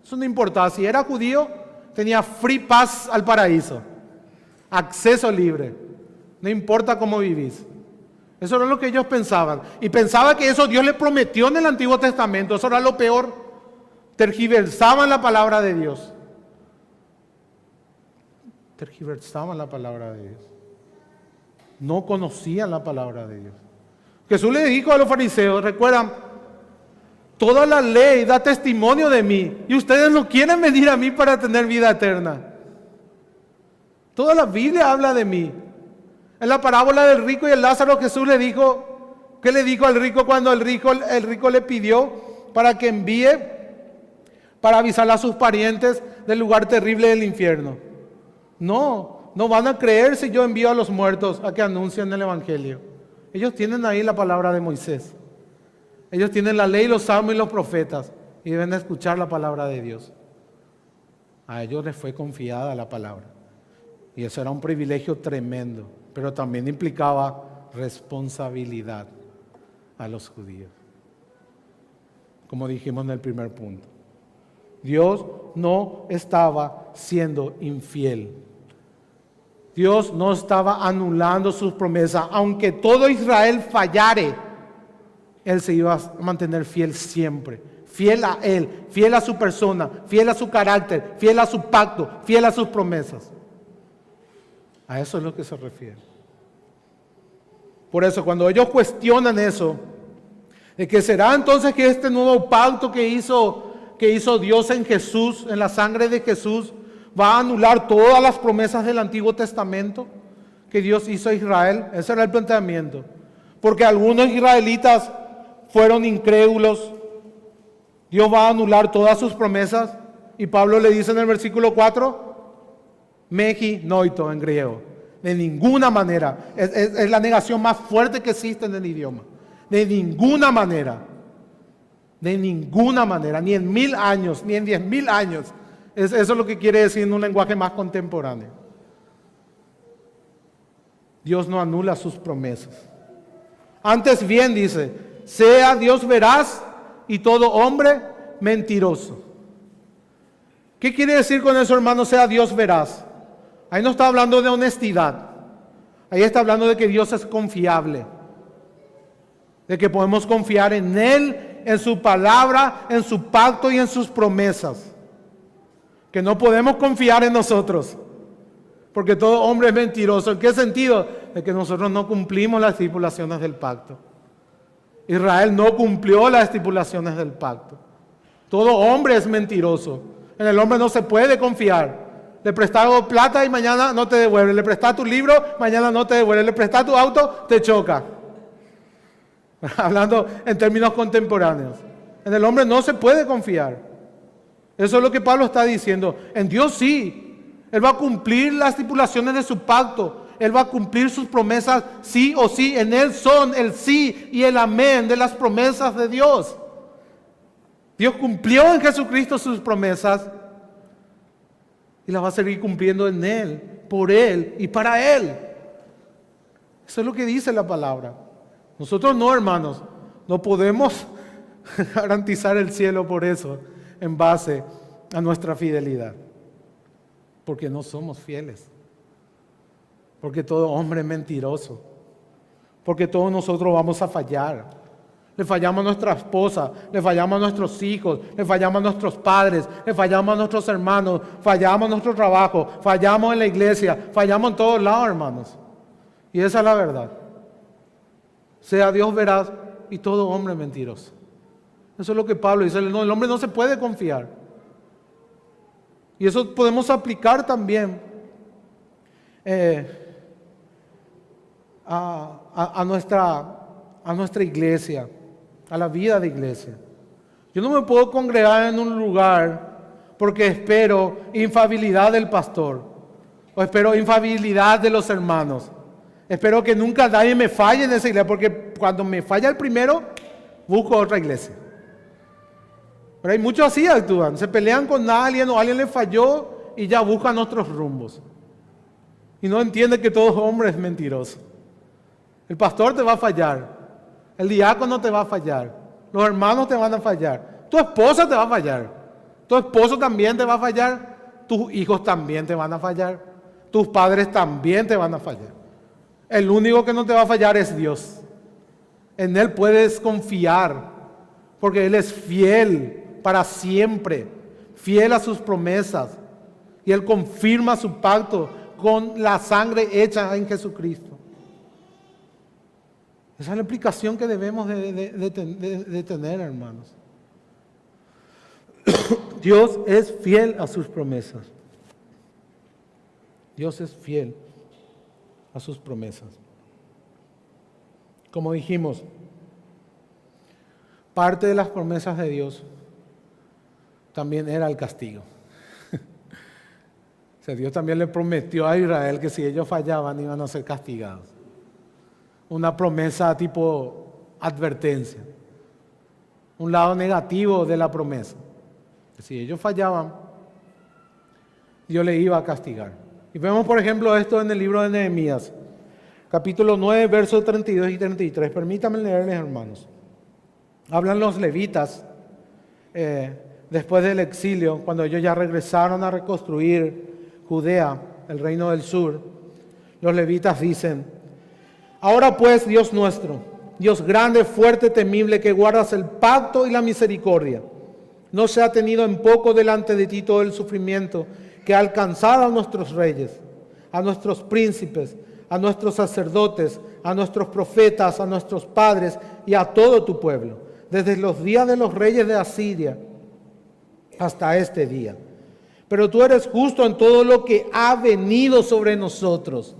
Eso no importaba. Si era judío, tenía free pass al paraíso, acceso libre. No importa cómo vivís. Eso era lo que ellos pensaban. Y pensaban que eso Dios le prometió en el Antiguo Testamento. Eso era lo peor. Tergiversaban la palabra de Dios. Tergiversaban la palabra de Dios. No conocían la palabra de Dios. Jesús le dijo a los fariseos, recuerdan, toda la ley da testimonio de mí y ustedes no quieren venir a mí para tener vida eterna. Toda la Biblia habla de mí. En la parábola del rico y el Lázaro, Jesús le dijo, ¿qué le dijo al rico cuando el rico le pidió para que envíe para avisar a sus parientes del lugar terrible del infierno? No van a creer si yo envío a los muertos a que anuncien el Evangelio. Ellos tienen ahí la palabra de Moisés. Ellos tienen la ley, los salmos y los profetas y deben escuchar la palabra de Dios. A ellos les fue confiada la palabra. Y eso era un privilegio tremendo, pero también implicaba responsabilidad a los judíos. Como dijimos en el primer punto. Dios no estaba siendo infiel. Dios no estaba anulando sus promesas. Aunque todo Israel fallare, Él se iba a mantener fiel siempre. Fiel a Él, fiel a su persona, fiel a su carácter, fiel a su pacto, fiel a sus promesas. A eso es lo que se refiere. Por eso, cuando ellos cuestionan eso, de que será entonces que este nuevo pacto que hizo Dios en Jesús, en la sangre de Jesús, va a anular todas las promesas del Antiguo Testamento que Dios hizo a Israel. Ese era el planteamiento. Porque algunos israelitas fueron incrédulos. Dios va a anular todas sus promesas. Y Pablo le dice en el versículo 4, meji noito en griego. De ninguna manera. Es la negación más fuerte que existe en el idioma. De ninguna manera. De ninguna manera. Ni en 1000 años, ni en 10.000 años. Eso es lo que quiere decir en un lenguaje más contemporáneo. Dios no anula sus promesas. Antes bien dice, sea Dios veraz y todo hombre mentiroso. ¿Qué quiere decir con eso, hermano? Sea Dios veraz. Ahí no está hablando de honestidad. Ahí está hablando de que Dios es confiable. De que podemos confiar en Él, en su palabra, en su pacto y en sus promesas. Que no podemos confiar en nosotros. Porque todo hombre es mentiroso. ¿En qué sentido? De que nosotros no cumplimos las estipulaciones del pacto. Israel no cumplió las estipulaciones del pacto. Todo hombre es mentiroso. En el hombre no se puede confiar. Le prestas plata y mañana no te devuelve. Le prestas tu libro, mañana no te devuelve. Le prestas tu auto, te choca. Hablando en términos contemporáneos. En el hombre no se puede confiar. Eso es lo que Pablo está diciendo. En Dios sí. Él va a cumplir las estipulaciones de su pacto. Él va a cumplir sus promesas sí o sí. En Él son el sí y el amén de las promesas de Dios. Dios cumplió en Jesucristo sus promesas y las va a seguir cumpliendo en Él, por Él y para Él. Eso es lo que dice la palabra. Nosotros no, hermanos, no podemos garantizar el cielo por eso, en base a nuestra fidelidad. Porque no somos fieles. Porque todo hombre es mentiroso. Porque todos nosotros vamos a fallar. Le fallamos a nuestra esposa, le fallamos a nuestros hijos, le fallamos a nuestros padres, le fallamos a nuestros hermanos, fallamos en nuestro trabajo, fallamos en la iglesia, fallamos en todos lados, hermanos. Y esa es la verdad. Sea Dios veraz y todo hombre mentiroso. Eso es lo que Pablo dice. No, el hombre no se puede confiar. Y eso podemos aplicar también a nuestra iglesia, a la vida de iglesia. Yo no me puedo congregar en un lugar porque espero infalibilidad del pastor. O espero infalibilidad de los hermanos. Espero que nunca nadie me falle en esa iglesia, porque cuando me falla el primero, busco otra iglesia. Pero hay muchos así actúan, se pelean con alguien o alguien le falló y ya buscan otros rumbos. Y no entienden que todo hombre es mentiroso. El pastor te va a fallar, el diácono te va a fallar, los hermanos te van a fallar, tu esposa te va a fallar, tu esposo también te va a fallar, tus hijos también te van a fallar, tus padres también te van a fallar. El único que no te va a fallar es Dios. En Él puedes confiar, porque Él es fiel para siempre, fiel a sus promesas, y Él confirma su pacto con la sangre hecha en Jesucristo. Esa es la implicación que debemos de tener, hermanos. Dios es fiel a sus promesas. Dios es fiel a sus promesas. Como dijimos, parte de las promesas de Dios también era el castigo. O sea, Dios también le prometió a Israel que si ellos fallaban iban a ser castigados. Una promesa tipo advertencia. Un lado negativo de la promesa. Que si ellos fallaban, Dios le iba a castigar. Y vemos, por ejemplo, esto en el libro de Nehemías, capítulo 9, versos 32 y 33. Permítanme leerles, hermanos. Hablan los levitas después del exilio, cuando ellos ya regresaron a reconstruir Judea, el reino del sur. Los levitas dicen: ahora pues, Dios nuestro, Dios grande, fuerte, temible, que guardas el pacto y la misericordia, no se ha tenido en poco delante de ti todo el sufrimiento que ha alcanzado a nuestros reyes, a nuestros príncipes, a nuestros sacerdotes, a nuestros profetas, a nuestros padres y a todo tu pueblo, desde los días de los reyes de Asiria hasta este día. Pero tú eres justo en todo lo que ha venido sobre nosotros,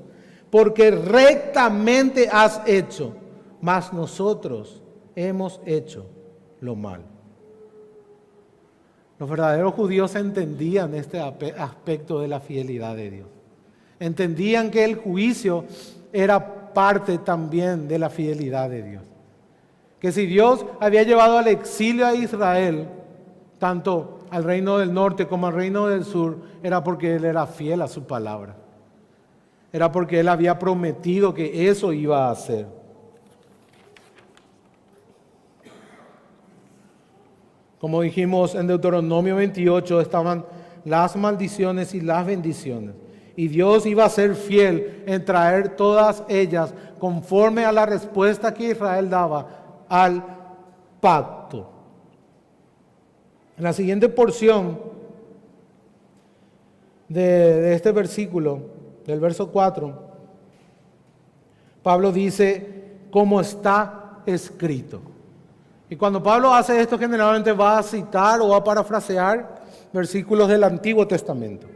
porque rectamente has hecho, mas nosotros hemos hecho lo malo. Los verdaderos judíos entendían este aspecto de la fidelidad de Dios. Entendían que el juicio era parte también de la fidelidad de Dios. Que si Dios había llevado al exilio a Israel, tanto al reino del norte como al reino del sur, era porque Él era fiel a su palabra. Era porque Él había prometido que eso iba a hacer. Como dijimos en Deuteronomio 28, estaban las maldiciones y las bendiciones. Y Dios iba a ser fiel en traer todas ellas conforme a la respuesta que Israel daba al pacto. En la siguiente porción de este versículo, del verso 4, Pablo dice: como está escrito. Y cuando Pablo hace esto, generalmente va a citar o va a parafrasear versículos del Antiguo Testamento.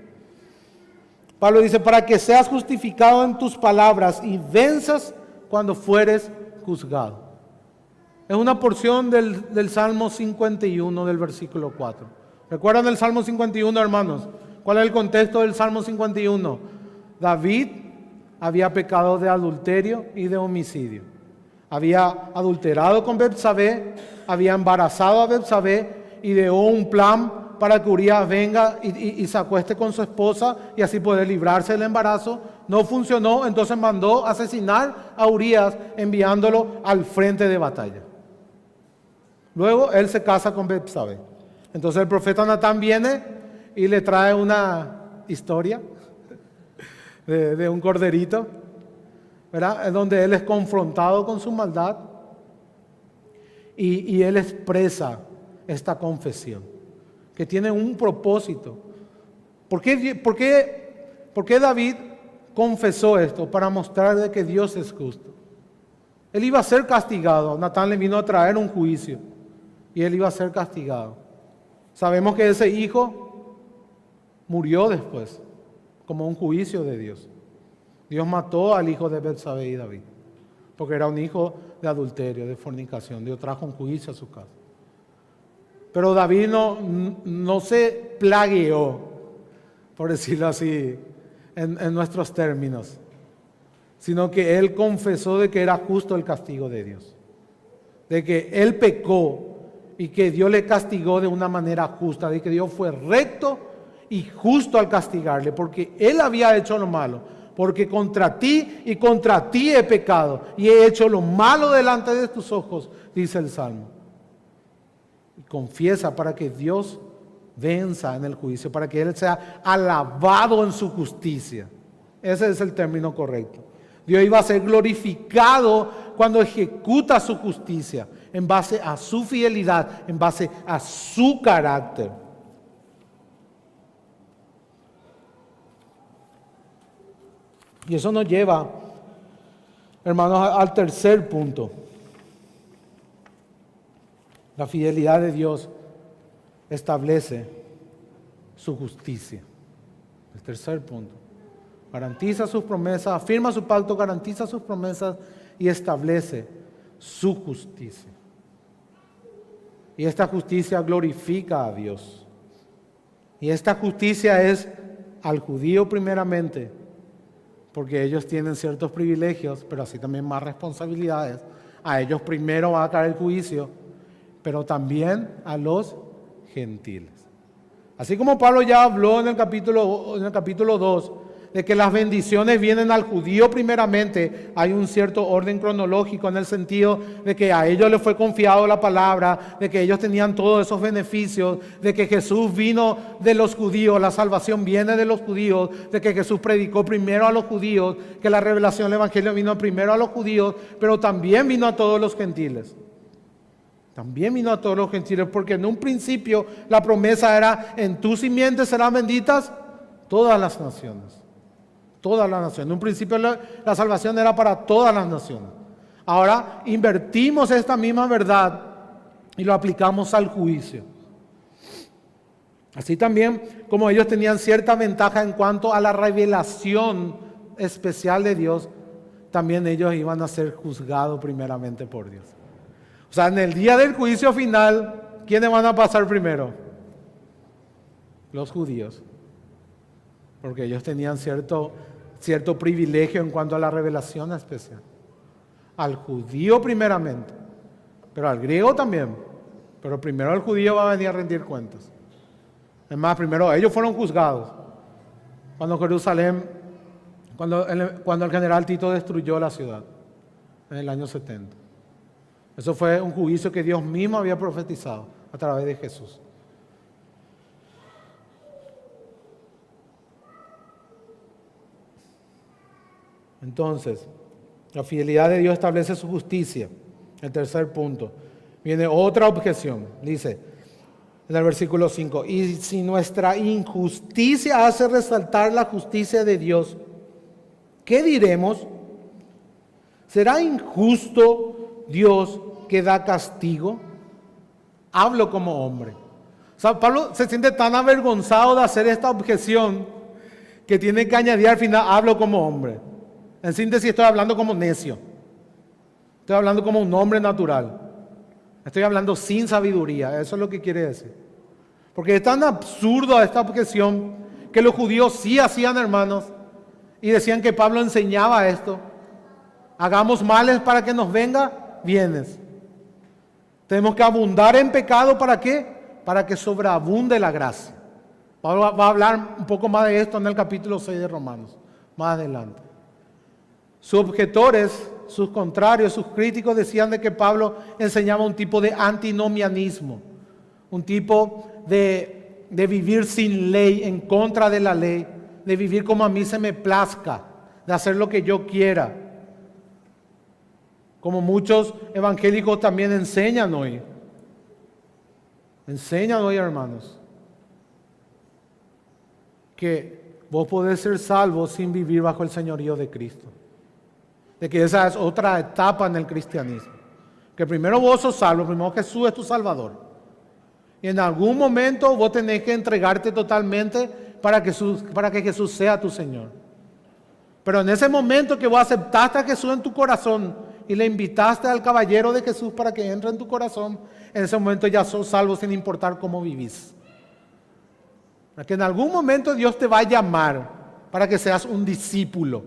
Pablo dice: para que seas justificado en tus palabras y venzas cuando fueres juzgado. Es una porción del Salmo 51, del versículo 4. ¿Recuerdan el Salmo 51, hermanos? ¿Cuál es el contexto del Salmo 51? David había pecado de adulterio y de homicidio. Había adulterado con Betsabé, había embarazado a Betsabé, ideó un plan para que Urías venga y se acueste con su esposa y así poder librarse del embarazo. No funcionó, entonces mandó asesinar a Urías enviándolo al frente de batalla. Luego él se casa con Betsabé. Entonces el profeta Natán viene y le trae una historia de un corderito, ¿verdad? En donde él es confrontado con su maldad y él expresa esta confesión que tiene un propósito. ¿Por qué David confesó esto? Para mostrar de que Dios es justo. Él iba a ser castigado. Natán le vino a traer un juicio y él iba a ser castigado. Sabemos que ese hijo murió después como un juicio de Dios. Dios mató al hijo de Betsabé y David porque era un hijo de adulterio, de fornicación. Dios trajo un juicio a su casa. Pero David no se plagueó, por decirlo así, en nuestros términos, sino que Él confesó de que era justo el castigo de Dios, de que Él pecó y que Dios le castigó de una manera justa, de que Dios fue recto y justo al castigarle, porque Él había hecho lo malo, porque contra ti y contra ti he pecado y he hecho lo malo delante de tus ojos, dice el Salmo. Y confiesa para que Dios venza en el juicio, para que Él sea alabado en su justicia. Ese es el término correcto. Dios iba a ser glorificado cuando ejecuta su justicia, en base a su fidelidad, en base a su carácter. Y eso nos lleva, hermanos, al tercer punto. La fidelidad de Dios establece su justicia. El tercer punto. Garantiza sus promesas, afirma su pacto, garantiza sus promesas y establece su justicia. Y esta justicia glorifica a Dios. Y esta justicia es al judío primeramente, porque ellos tienen ciertos privilegios, pero así también más responsabilidades. A ellos primero va a caer el juicio, pero también a los gentiles. Así como Pablo ya habló en el capítulo 2, de que las bendiciones vienen al judío primeramente, hay un cierto orden cronológico en el sentido de que a ellos les fue confiado la palabra, de que ellos tenían todos esos beneficios, de que Jesús vino de los judíos, la salvación viene de los judíos, de que Jesús predicó primero a los judíos, que la revelación del Evangelio vino primero a los judíos, pero también vino a todos los gentiles. También vino a todos los gentiles, porque en un principio la promesa era: en tu simiente serán benditas todas las naciones. Todas las naciones. En un principio la salvación era para todas las naciones. Ahora invertimos esta misma verdad y lo aplicamos al juicio. Así también como ellos tenían cierta ventaja en cuanto a la revelación especial de Dios, también ellos iban a ser juzgados primeramente por Dios. O sea, en el día del juicio final, ¿quiénes van a pasar primero? Los judíos. Porque ellos tenían cierto privilegio en cuanto a la revelación especial. Al judío primeramente, pero al griego también. Pero primero el judío va a venir a rendir cuentas. Es más, primero ellos fueron juzgados. Cuando el general Tito destruyó la ciudad, en el año 70. Eso fue un juicio que Dios mismo había profetizado a través de Jesús. Entonces, la fidelidad de Dios establece su justicia. El tercer punto. Viene otra objeción. Dice en el versículo 5: y si nuestra injusticia hace resaltar la justicia de Dios, ¿qué diremos? ¿Será injusto Dios que da castigo? Hablo como hombre. O sea, Pablo se siente tan avergonzado de hacer esta objeción que tiene que añadir al final: hablo como hombre. En síntesis, estoy hablando como necio. Estoy hablando como un hombre natural. Estoy hablando sin sabiduría. Eso es lo que quiere decir. Porque es tan absurda esta objeción que los judíos sí hacían, hermanos, y decían que Pablo enseñaba esto. Hagamos males para que nos venga bienes. Tenemos que abundar en pecado, ¿para qué? Para que sobreabunde la gracia. Pablo va a hablar un poco más de esto en el capítulo 6 de Romanos, más adelante. Sus objetores, sus contrarios, sus críticos decían de que Pablo enseñaba un tipo de antinomianismo, un tipo de vivir sin ley, en contra de la ley, de vivir como a mí se me plazca, de hacer lo que yo quiera. Como muchos evangélicos también enseñan hoy. Enseñan hoy, hermanos, que vos podés ser salvo sin vivir bajo el señorío de Cristo. De que esa es otra etapa en el cristianismo. Que primero vos sos salvo, primero Jesús es tu Salvador. Y en algún momento vos tenés que entregarte totalmente para que Jesús sea tu Señor. Pero en ese momento que vos aceptaste a Jesús en tu corazón y le invitaste al caballero de Jesús para que entre en tu corazón, en ese momento ya sos salvo sin importar cómo vivís. Porque en algún momento Dios te va a llamar para que seas un discípulo.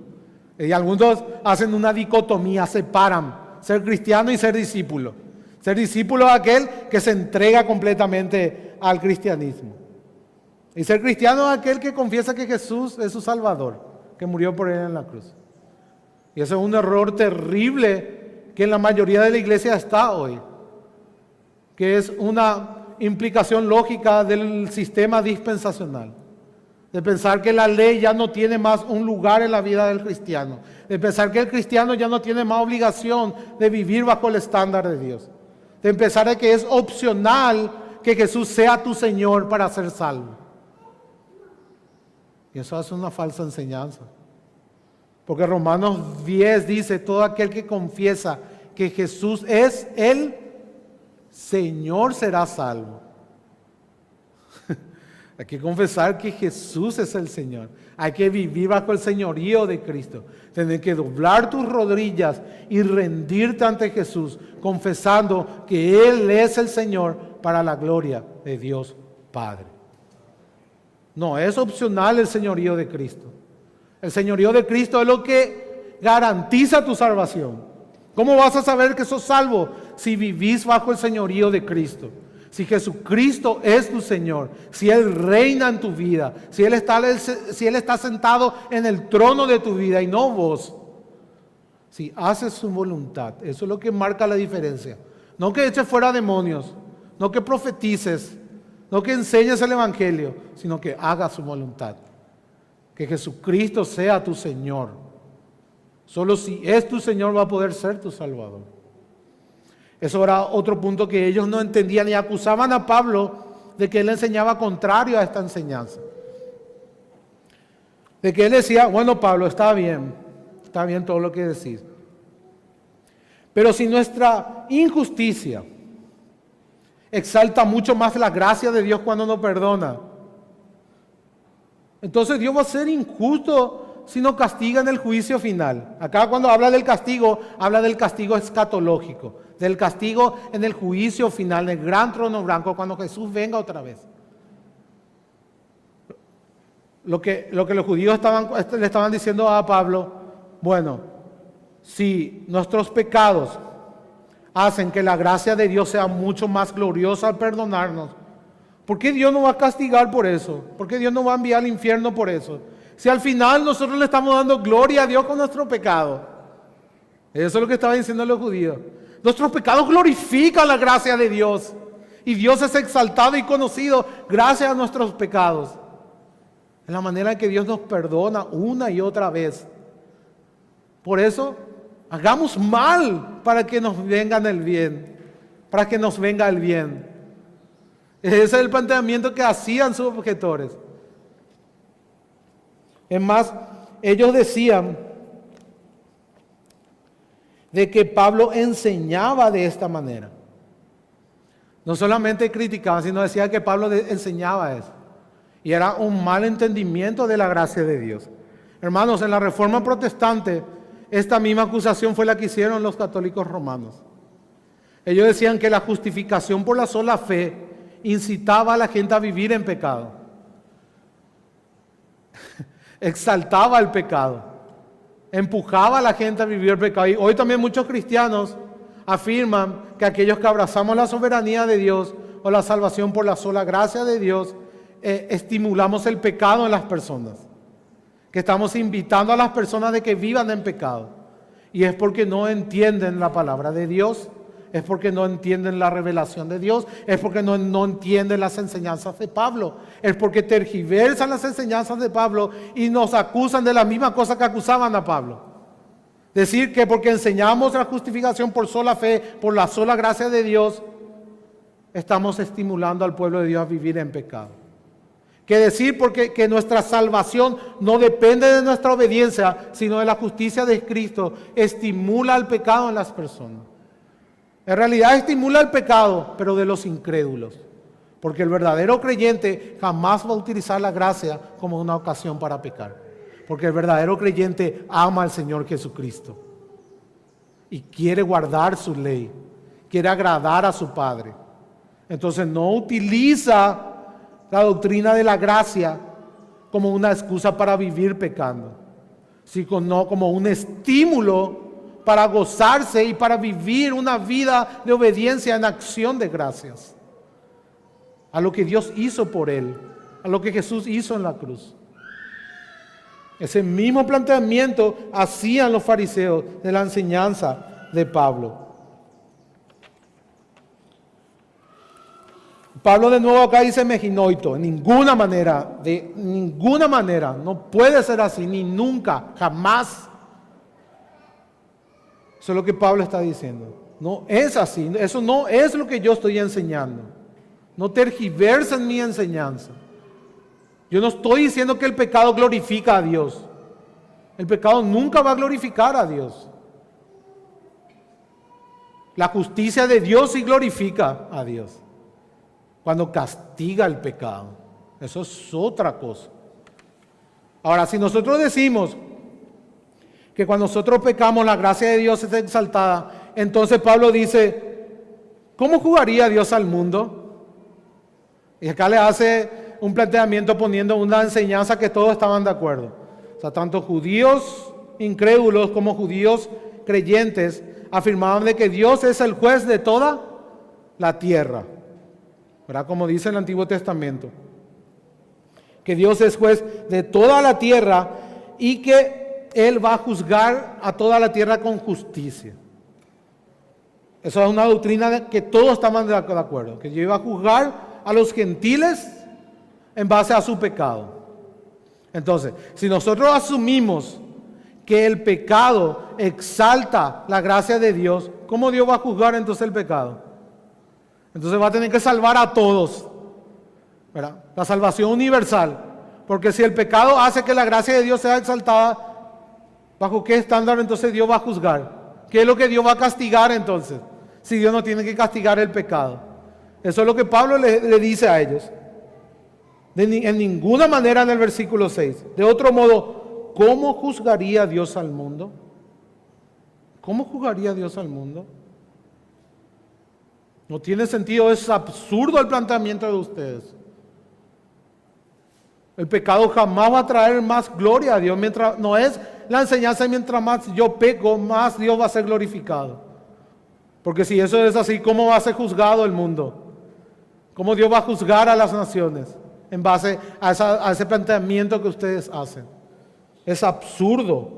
Y algunos hacen una dicotomía, separan ser cristiano y ser discípulo. Ser discípulo es aquel que se entrega completamente al cristianismo. Y ser cristiano es aquel que confiesa que Jesús es su Salvador, que murió por él en la cruz. Y ese es un error terrible que en la mayoría de la iglesia está hoy, que es una implicación lógica del sistema dispensacional, de pensar que la ley ya no tiene más un lugar en la vida del cristiano, de pensar que el cristiano ya no tiene más obligación de vivir bajo el estándar de Dios, de pensar de que es opcional que Jesús sea tu Señor para ser salvo. Y eso es una falsa enseñanza. Porque Romanos 10 dice, todo aquel que confiesa que Jesús es el Señor será salvo. Hay que confesar que Jesús es el Señor. Hay que vivir bajo el señorío de Cristo. Tienes que doblar tus rodillas y rendirte ante Jesús, confesando que Él es el Señor para la gloria de Dios Padre. No, es opcional el señorío de Cristo. El señorío de Cristo es lo que garantiza tu salvación. ¿Cómo vas a saber que sos salvo? Si vivís bajo el señorío de Cristo. Si Jesucristo es tu Señor, si Él reina en tu vida, si Él está sentado en el trono de tu vida y no vos. Si haces su voluntad, eso es lo que marca la diferencia. No que eches fuera demonios, no que profetices, no que enseñes el Evangelio, sino que hagas su voluntad. Que Jesucristo sea tu Señor. Solo si es tu Señor va a poder ser tu Salvador. Eso era otro punto que ellos no entendían y acusaban a Pablo de que él enseñaba contrario a esta enseñanza. De que él decía, bueno Pablo, está bien todo lo que decís. Pero si nuestra injusticia exalta mucho más la gracia de Dios cuando nos perdona, entonces Dios va a ser injusto si nos castiga en el juicio final. Acá cuando habla del castigo escatológico, del castigo en el juicio final, en el gran trono blanco, cuando Jesús venga otra vez. Lo que los judíos le estaban diciendo a Pablo, bueno, si nuestros pecados hacen que la gracia de Dios sea mucho más gloriosa al perdonarnos, ¿por qué Dios nos va a castigar por eso? ¿Por qué Dios nos va a enviar al infierno por eso? Si al final nosotros le estamos dando gloria a Dios con nuestro pecado. Eso es lo que estaban diciendo los judíos. Nuestros pecados glorifican la gracia de Dios. Y Dios es exaltado y conocido gracias a nuestros pecados. Es la manera en que Dios nos perdona una y otra vez. Por eso, hagamos mal para que nos venga el bien. Para que nos venga el bien. Ese es el planteamiento que hacían sus objetores. Es más, ellos decían de que Pablo enseñaba de esta manera. No solamente criticaban, sino decían que Pablo enseñaba eso. Y era un mal entendimiento de la gracia de Dios. Hermanos, en la Reforma Protestante, esta misma acusación fue la que hicieron los católicos romanos. Ellos decían que la justificación por la sola fe incitaba a la gente a vivir en pecado. Exaltaba el pecado, empujaba a la gente a vivir el pecado. Y hoy también muchos cristianos afirman que aquellos que abrazamos la soberanía de Dios o la salvación por la sola gracia de Dios, estimulamos el pecado en las personas, que estamos invitando a las personas de que vivan en pecado. Y es porque no entienden la palabra de Dios, es porque no entienden la revelación de Dios, es porque no entienden las enseñanzas de Pablo, es porque tergiversan las enseñanzas de Pablo y nos acusan de la misma cosa que acusaban a Pablo. Decir que porque enseñamos la justificación por sola fe, por la sola gracia de Dios, estamos estimulando al pueblo de Dios a vivir en pecado. Que decir que nuestra salvación no depende de nuestra obediencia, sino de la justicia de Cristo, estimula el pecado en las personas. En realidad estimula el pecado, pero de los incrédulos. Porque el verdadero creyente jamás va a utilizar la gracia como una ocasión para pecar. Porque el verdadero creyente ama al Señor Jesucristo. Y quiere guardar su ley. Quiere agradar a su Padre. Entonces no utiliza la doctrina de la gracia como una excusa para vivir pecando, sino como un estímulo para gozarse y para vivir una vida de obediencia en acción de gracias a lo que Dios hizo por él, a lo que Jesús hizo en la cruz. Ese mismo planteamiento hacían los fariseos de la enseñanza de Pablo. Pablo de nuevo acá dice meginoito, de ninguna manera, no puede ser así, ni nunca, jamás. Eso es lo que Pablo está diciendo. No es así, eso no es lo que yo estoy enseñando. No tergiversen mi enseñanza. Yo no estoy diciendo que el pecado glorifica a Dios. El pecado nunca va a glorificar a Dios. La justicia de Dios sí glorifica a Dios cuando castiga el pecado. Eso es otra cosa. Ahora, si nosotros decimos que cuando nosotros pecamos la gracia de Dios es exaltada, entonces Pablo dice, ¿cómo jugaría Dios al mundo? Y acá le hace un planteamiento poniendo una enseñanza que todos estaban de acuerdo. O sea, tanto judíos incrédulos como judíos creyentes afirmaban de que Dios es el juez de toda la tierra. ¿Verdad? Como dice el Antiguo Testamento. Que Dios es juez de toda la tierra y que Él va a juzgar a toda la tierra con justicia. Eso es una doctrina que todos estaban de acuerdo. Que Dios iba a juzgar a los gentiles en base a su pecado. Entonces, si nosotros asumimos que el pecado exalta la gracia de Dios, ¿cómo Dios va a juzgar entonces el pecado? Entonces va a tener que salvar a todos, ¿verdad? La salvación universal. Porque si el pecado hace que la gracia de Dios sea exaltada, ¿bajo qué estándar entonces Dios va a juzgar? ¿Qué es lo que Dios va a castigar entonces? Si Dios no tiene que castigar el pecado. Eso es lo que Pablo le dice a ellos. En ninguna manera en el versículo 6. De otro modo, ¿cómo juzgaría Dios al mundo? ¿Cómo juzgaría Dios al mundo? No tiene sentido, es absurdo el planteamiento de ustedes. El pecado jamás va a traer más gloria a Dios. Mientras no es la enseñanza, mientras más yo peco, más Dios va a ser glorificado. Porque si eso es así, ¿cómo va a ser juzgado el mundo? ¿Cómo Dios va a juzgar a las naciones en base a ese planteamiento que ustedes hacen? Es absurdo.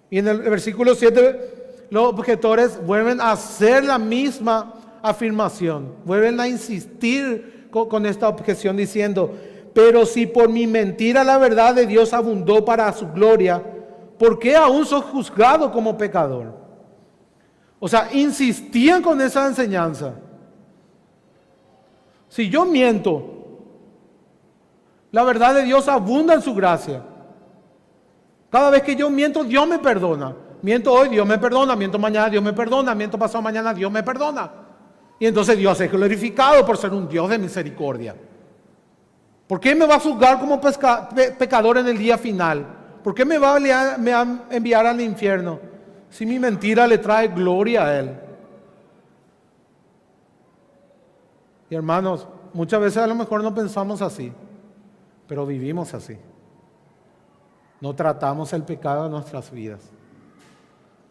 Y en el versículo 7, los objetores vuelven a hacer la misma afirmación. Vuelven a insistir con esta objeción diciendo, pero si por mi mentira la verdad de Dios abundó para su gloria, ¿por qué aún soy juzgado como pecador? O sea, insistían con esa enseñanza. Si yo miento, la verdad de Dios abunda en su gracia. Cada vez que yo miento, Dios me perdona. Miento hoy, Dios me perdona. Miento mañana, Dios me perdona. Miento pasado mañana, Dios me perdona. Y entonces Dios es glorificado por ser un Dios de misericordia. ¿Por qué me va a juzgar como pecador en el día final? ¿Por qué me va a enviar al infierno si mi mentira le trae gloria a Él? Y hermanos, muchas veces a lo mejor no pensamos así, pero vivimos así. No tratamos el pecado en nuestras vidas.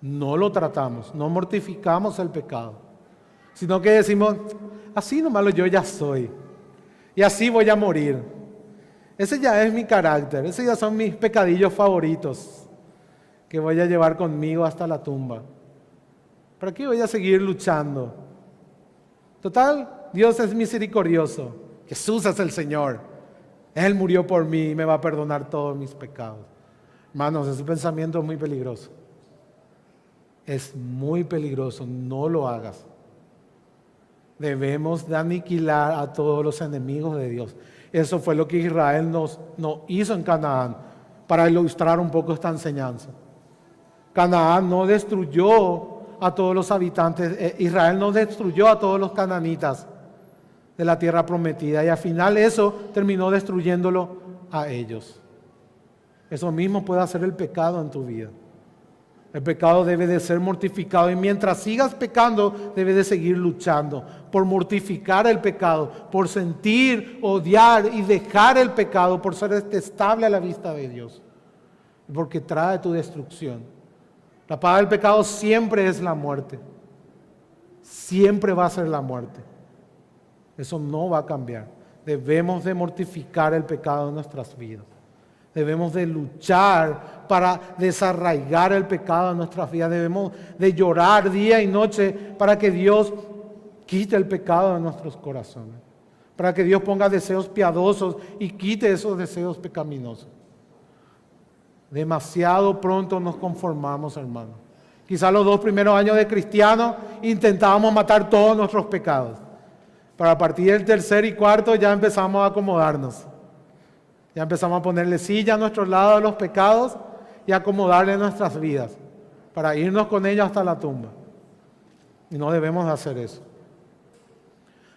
No lo tratamos, no mortificamos el pecado, sino que decimos, así nomás yo ya soy, y así voy a morir. Ese ya es mi carácter, esos ya son mis pecadillos favoritos, que voy a llevar conmigo hasta la tumba. ¿Para qué voy a seguir luchando? Total, Dios es misericordioso, Jesús es el Señor, Él murió por mí y me va a perdonar todos mis pecados. Hermanos, ese pensamiento es muy peligroso. Es muy peligroso, no lo hagas. Debemos de aniquilar a todos los enemigos de Dios. Eso fue lo que Israel nos hizo en Canaán, para ilustrar un poco esta enseñanza. Canaán no destruyó a todos los habitantes, Israel no destruyó a todos los cananitas de la tierra prometida, y al final eso terminó destruyéndolo a ellos. Eso mismo puede hacer el pecado en tu vida. El pecado debe de ser mortificado, y mientras sigas pecando, debes de seguir luchando, por mortificar el pecado, por sentir, odiar y dejar el pecado, por ser detestable a la vista de Dios, porque trae tu destrucción. La paga del pecado siempre es la muerte. Siempre va a ser la muerte. Eso no va a cambiar. Debemos de mortificar el pecado en nuestras vidas. Debemos de luchar para desarraigar el pecado en nuestras vidas. Debemos de llorar día y noche para que Dios quite el pecado de nuestros corazones. Para que Dios ponga deseos piadosos y quite esos deseos pecaminosos. Demasiado pronto nos conformamos, hermano. Quizás los 2 primeros años de cristiano intentábamos matar todos nuestros pecados. Pero a partir del 3er y 4 ya empezamos a acomodarnos. Ya empezamos a ponerle silla a nuestro lado de los pecados y a acomodarle nuestras vidas para irnos con ellos hasta la tumba. Y no debemos de hacer eso.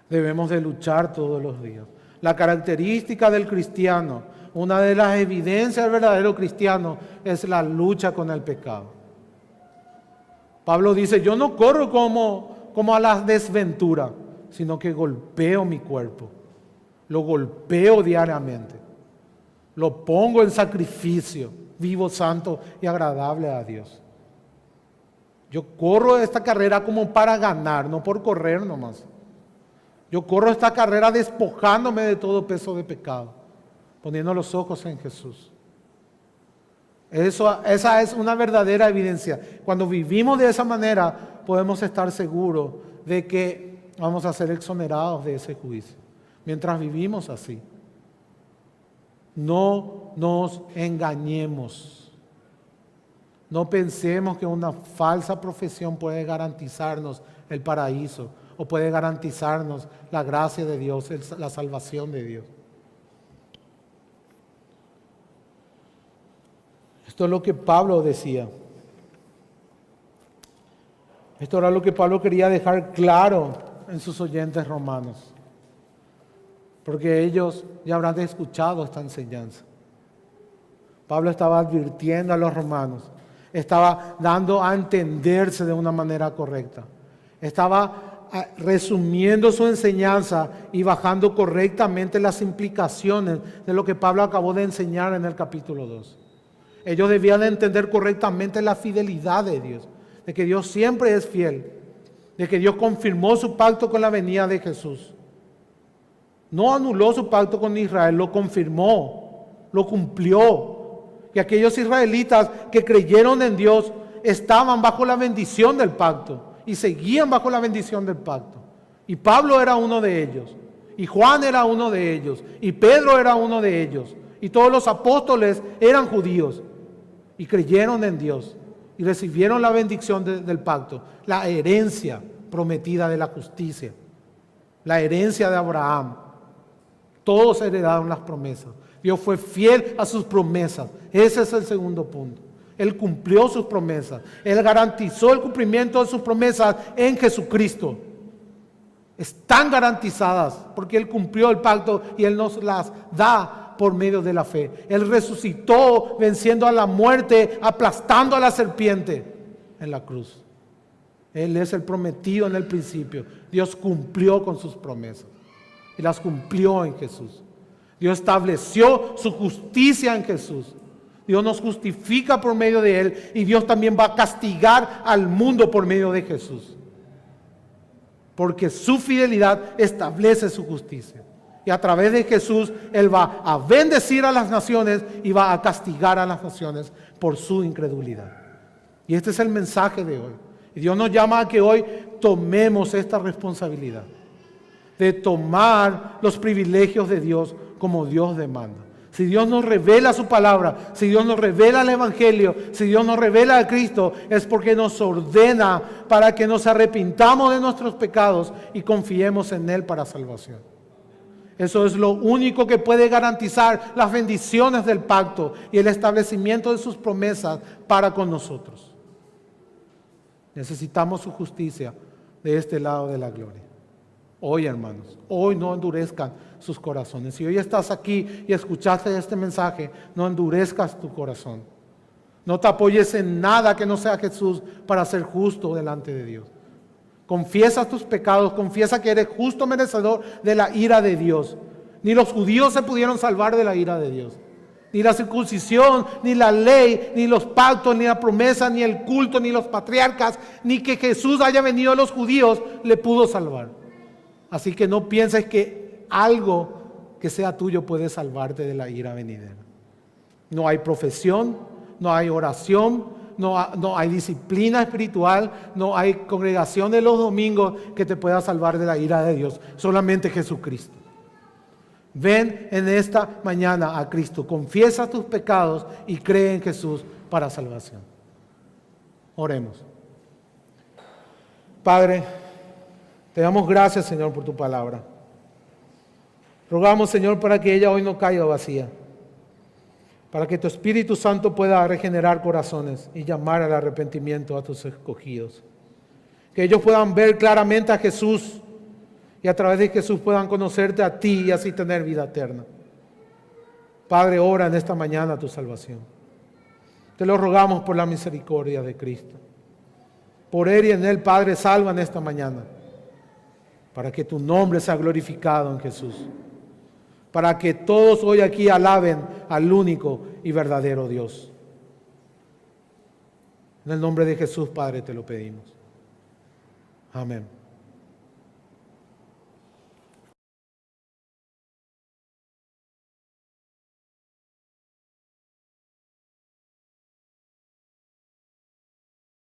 Debemos de luchar todos los días. La característica del cristiano, una de las evidencias del verdadero cristiano, es la lucha con el pecado. Pablo dice, yo no corro como a la desventura, sino que golpeo mi cuerpo. Lo golpeo diariamente. Lo pongo en sacrificio, vivo, santo y agradable a Dios. Yo corro esta carrera como para ganar, no por correr nomás. Yo corro esta carrera despojándome de todo peso de pecado, poniendo los ojos en Jesús. Esa es una verdadera evidencia. Cuando vivimos de esa manera, podemos estar seguros de que vamos a ser exonerados de ese juicio. Mientras vivimos así, no nos engañemos. No pensemos que una falsa profesión puede garantizarnos el paraíso o puede garantizarnos la gracia de Dios, la salvación de Dios. Esto es lo que Pablo decía. Esto era lo que Pablo quería dejar claro en sus oyentes romanos. Porque ellos ya habrán escuchado esta enseñanza. Pablo estaba advirtiendo a los romanos. Estaba dando a entenderse de una manera correcta. Estaba resumiendo su enseñanza y bajando correctamente las implicaciones de lo que Pablo acabó de enseñar en el capítulo 2. Ellos debían de entender correctamente la fidelidad de Dios, de que Dios siempre es fiel, de que Dios confirmó su pacto con la venida de Jesús. No anuló su pacto con Israel, lo confirmó, lo cumplió. Y aquellos israelitas que creyeron en Dios estaban bajo la bendición del pacto y seguían bajo la bendición del pacto. Y Pablo era uno de ellos, y Juan era uno de ellos, y Pedro era uno de ellos, y todos los apóstoles eran judíos y creyeron en Dios y recibieron la bendición del pacto, la herencia prometida de la justicia, la herencia de Abraham. Todos heredaron las promesas. Dios fue fiel a sus promesas. Ese es el segundo punto. Él cumplió sus promesas. Él garantizó el cumplimiento de sus promesas en Jesucristo. Están garantizadas porque Él cumplió el pacto y Él nos las da por medio de la fe. Él resucitó venciendo a la muerte, aplastando a la serpiente en la cruz. Él es el prometido en el principio. Dios cumplió con sus promesas y las cumplió en Jesús. Dios estableció su justicia en Jesús. Dios nos justifica por medio de Él y Dios también va a castigar al mundo por medio de Jesús. Porque su fidelidad establece su justicia. Y a través de Jesús Él va a bendecir a las naciones y va a castigar a las naciones por su incredulidad. Y este es el mensaje de hoy. Y Dios nos llama a que hoy tomemos esta responsabilidad de tomar los privilegios de Dios como Dios demanda. Si Dios nos revela su palabra, si Dios nos revela el Evangelio, si Dios nos revela a Cristo, es porque nos ordena para que nos arrepintamos de nuestros pecados y confiemos en Él para salvación. Eso es lo único que puede garantizar las bendiciones del pacto y el establecimiento de sus promesas para con nosotros. Necesitamos su justicia de este lado de la gloria. Hoy, hermanos, hoy no endurezcan sus corazones. Si hoy estás aquí y escuchaste este mensaje, no endurezcas tu corazón. No te apoyes en nada que no sea Jesús para ser justo delante de Dios. Confiesa tus pecados, confiesa que eres justo merecedor de la ira de Dios. Ni los judíos se pudieron salvar de la ira de Dios. Ni la circuncisión, ni la ley, ni los pactos, ni la promesa, ni el culto, ni los patriarcas, ni que Jesús haya venido a los judíos le pudo salvar. Así que no pienses que algo que sea tuyo puede salvarte de la ira venidera. No hay profesión, no hay oración, no hay disciplina espiritual, no hay congregación de los domingos que te pueda salvar de la ira de Dios. Solamente Jesucristo. Ven en esta mañana a Cristo, confiesa tus pecados y cree en Jesús para salvación. Oremos. Padre, te damos gracias, Señor, por tu palabra. Rogamos, Señor, para que ella hoy no caiga vacía, para que tu Espíritu Santo pueda regenerar corazones y llamar al arrepentimiento a tus escogidos. Que ellos puedan ver claramente a Jesús y a través de Jesús puedan conocerte a ti y así tener vida eterna. Padre, ora en esta mañana tu salvación. Te lo rogamos por la misericordia de Cristo. Por Él y en Él, Padre, salva en esta mañana, para que tu nombre sea glorificado en Jesús. Para que todos hoy aquí alaben al único y verdadero Dios. En el nombre de Jesús, Padre, te lo pedimos. Amén.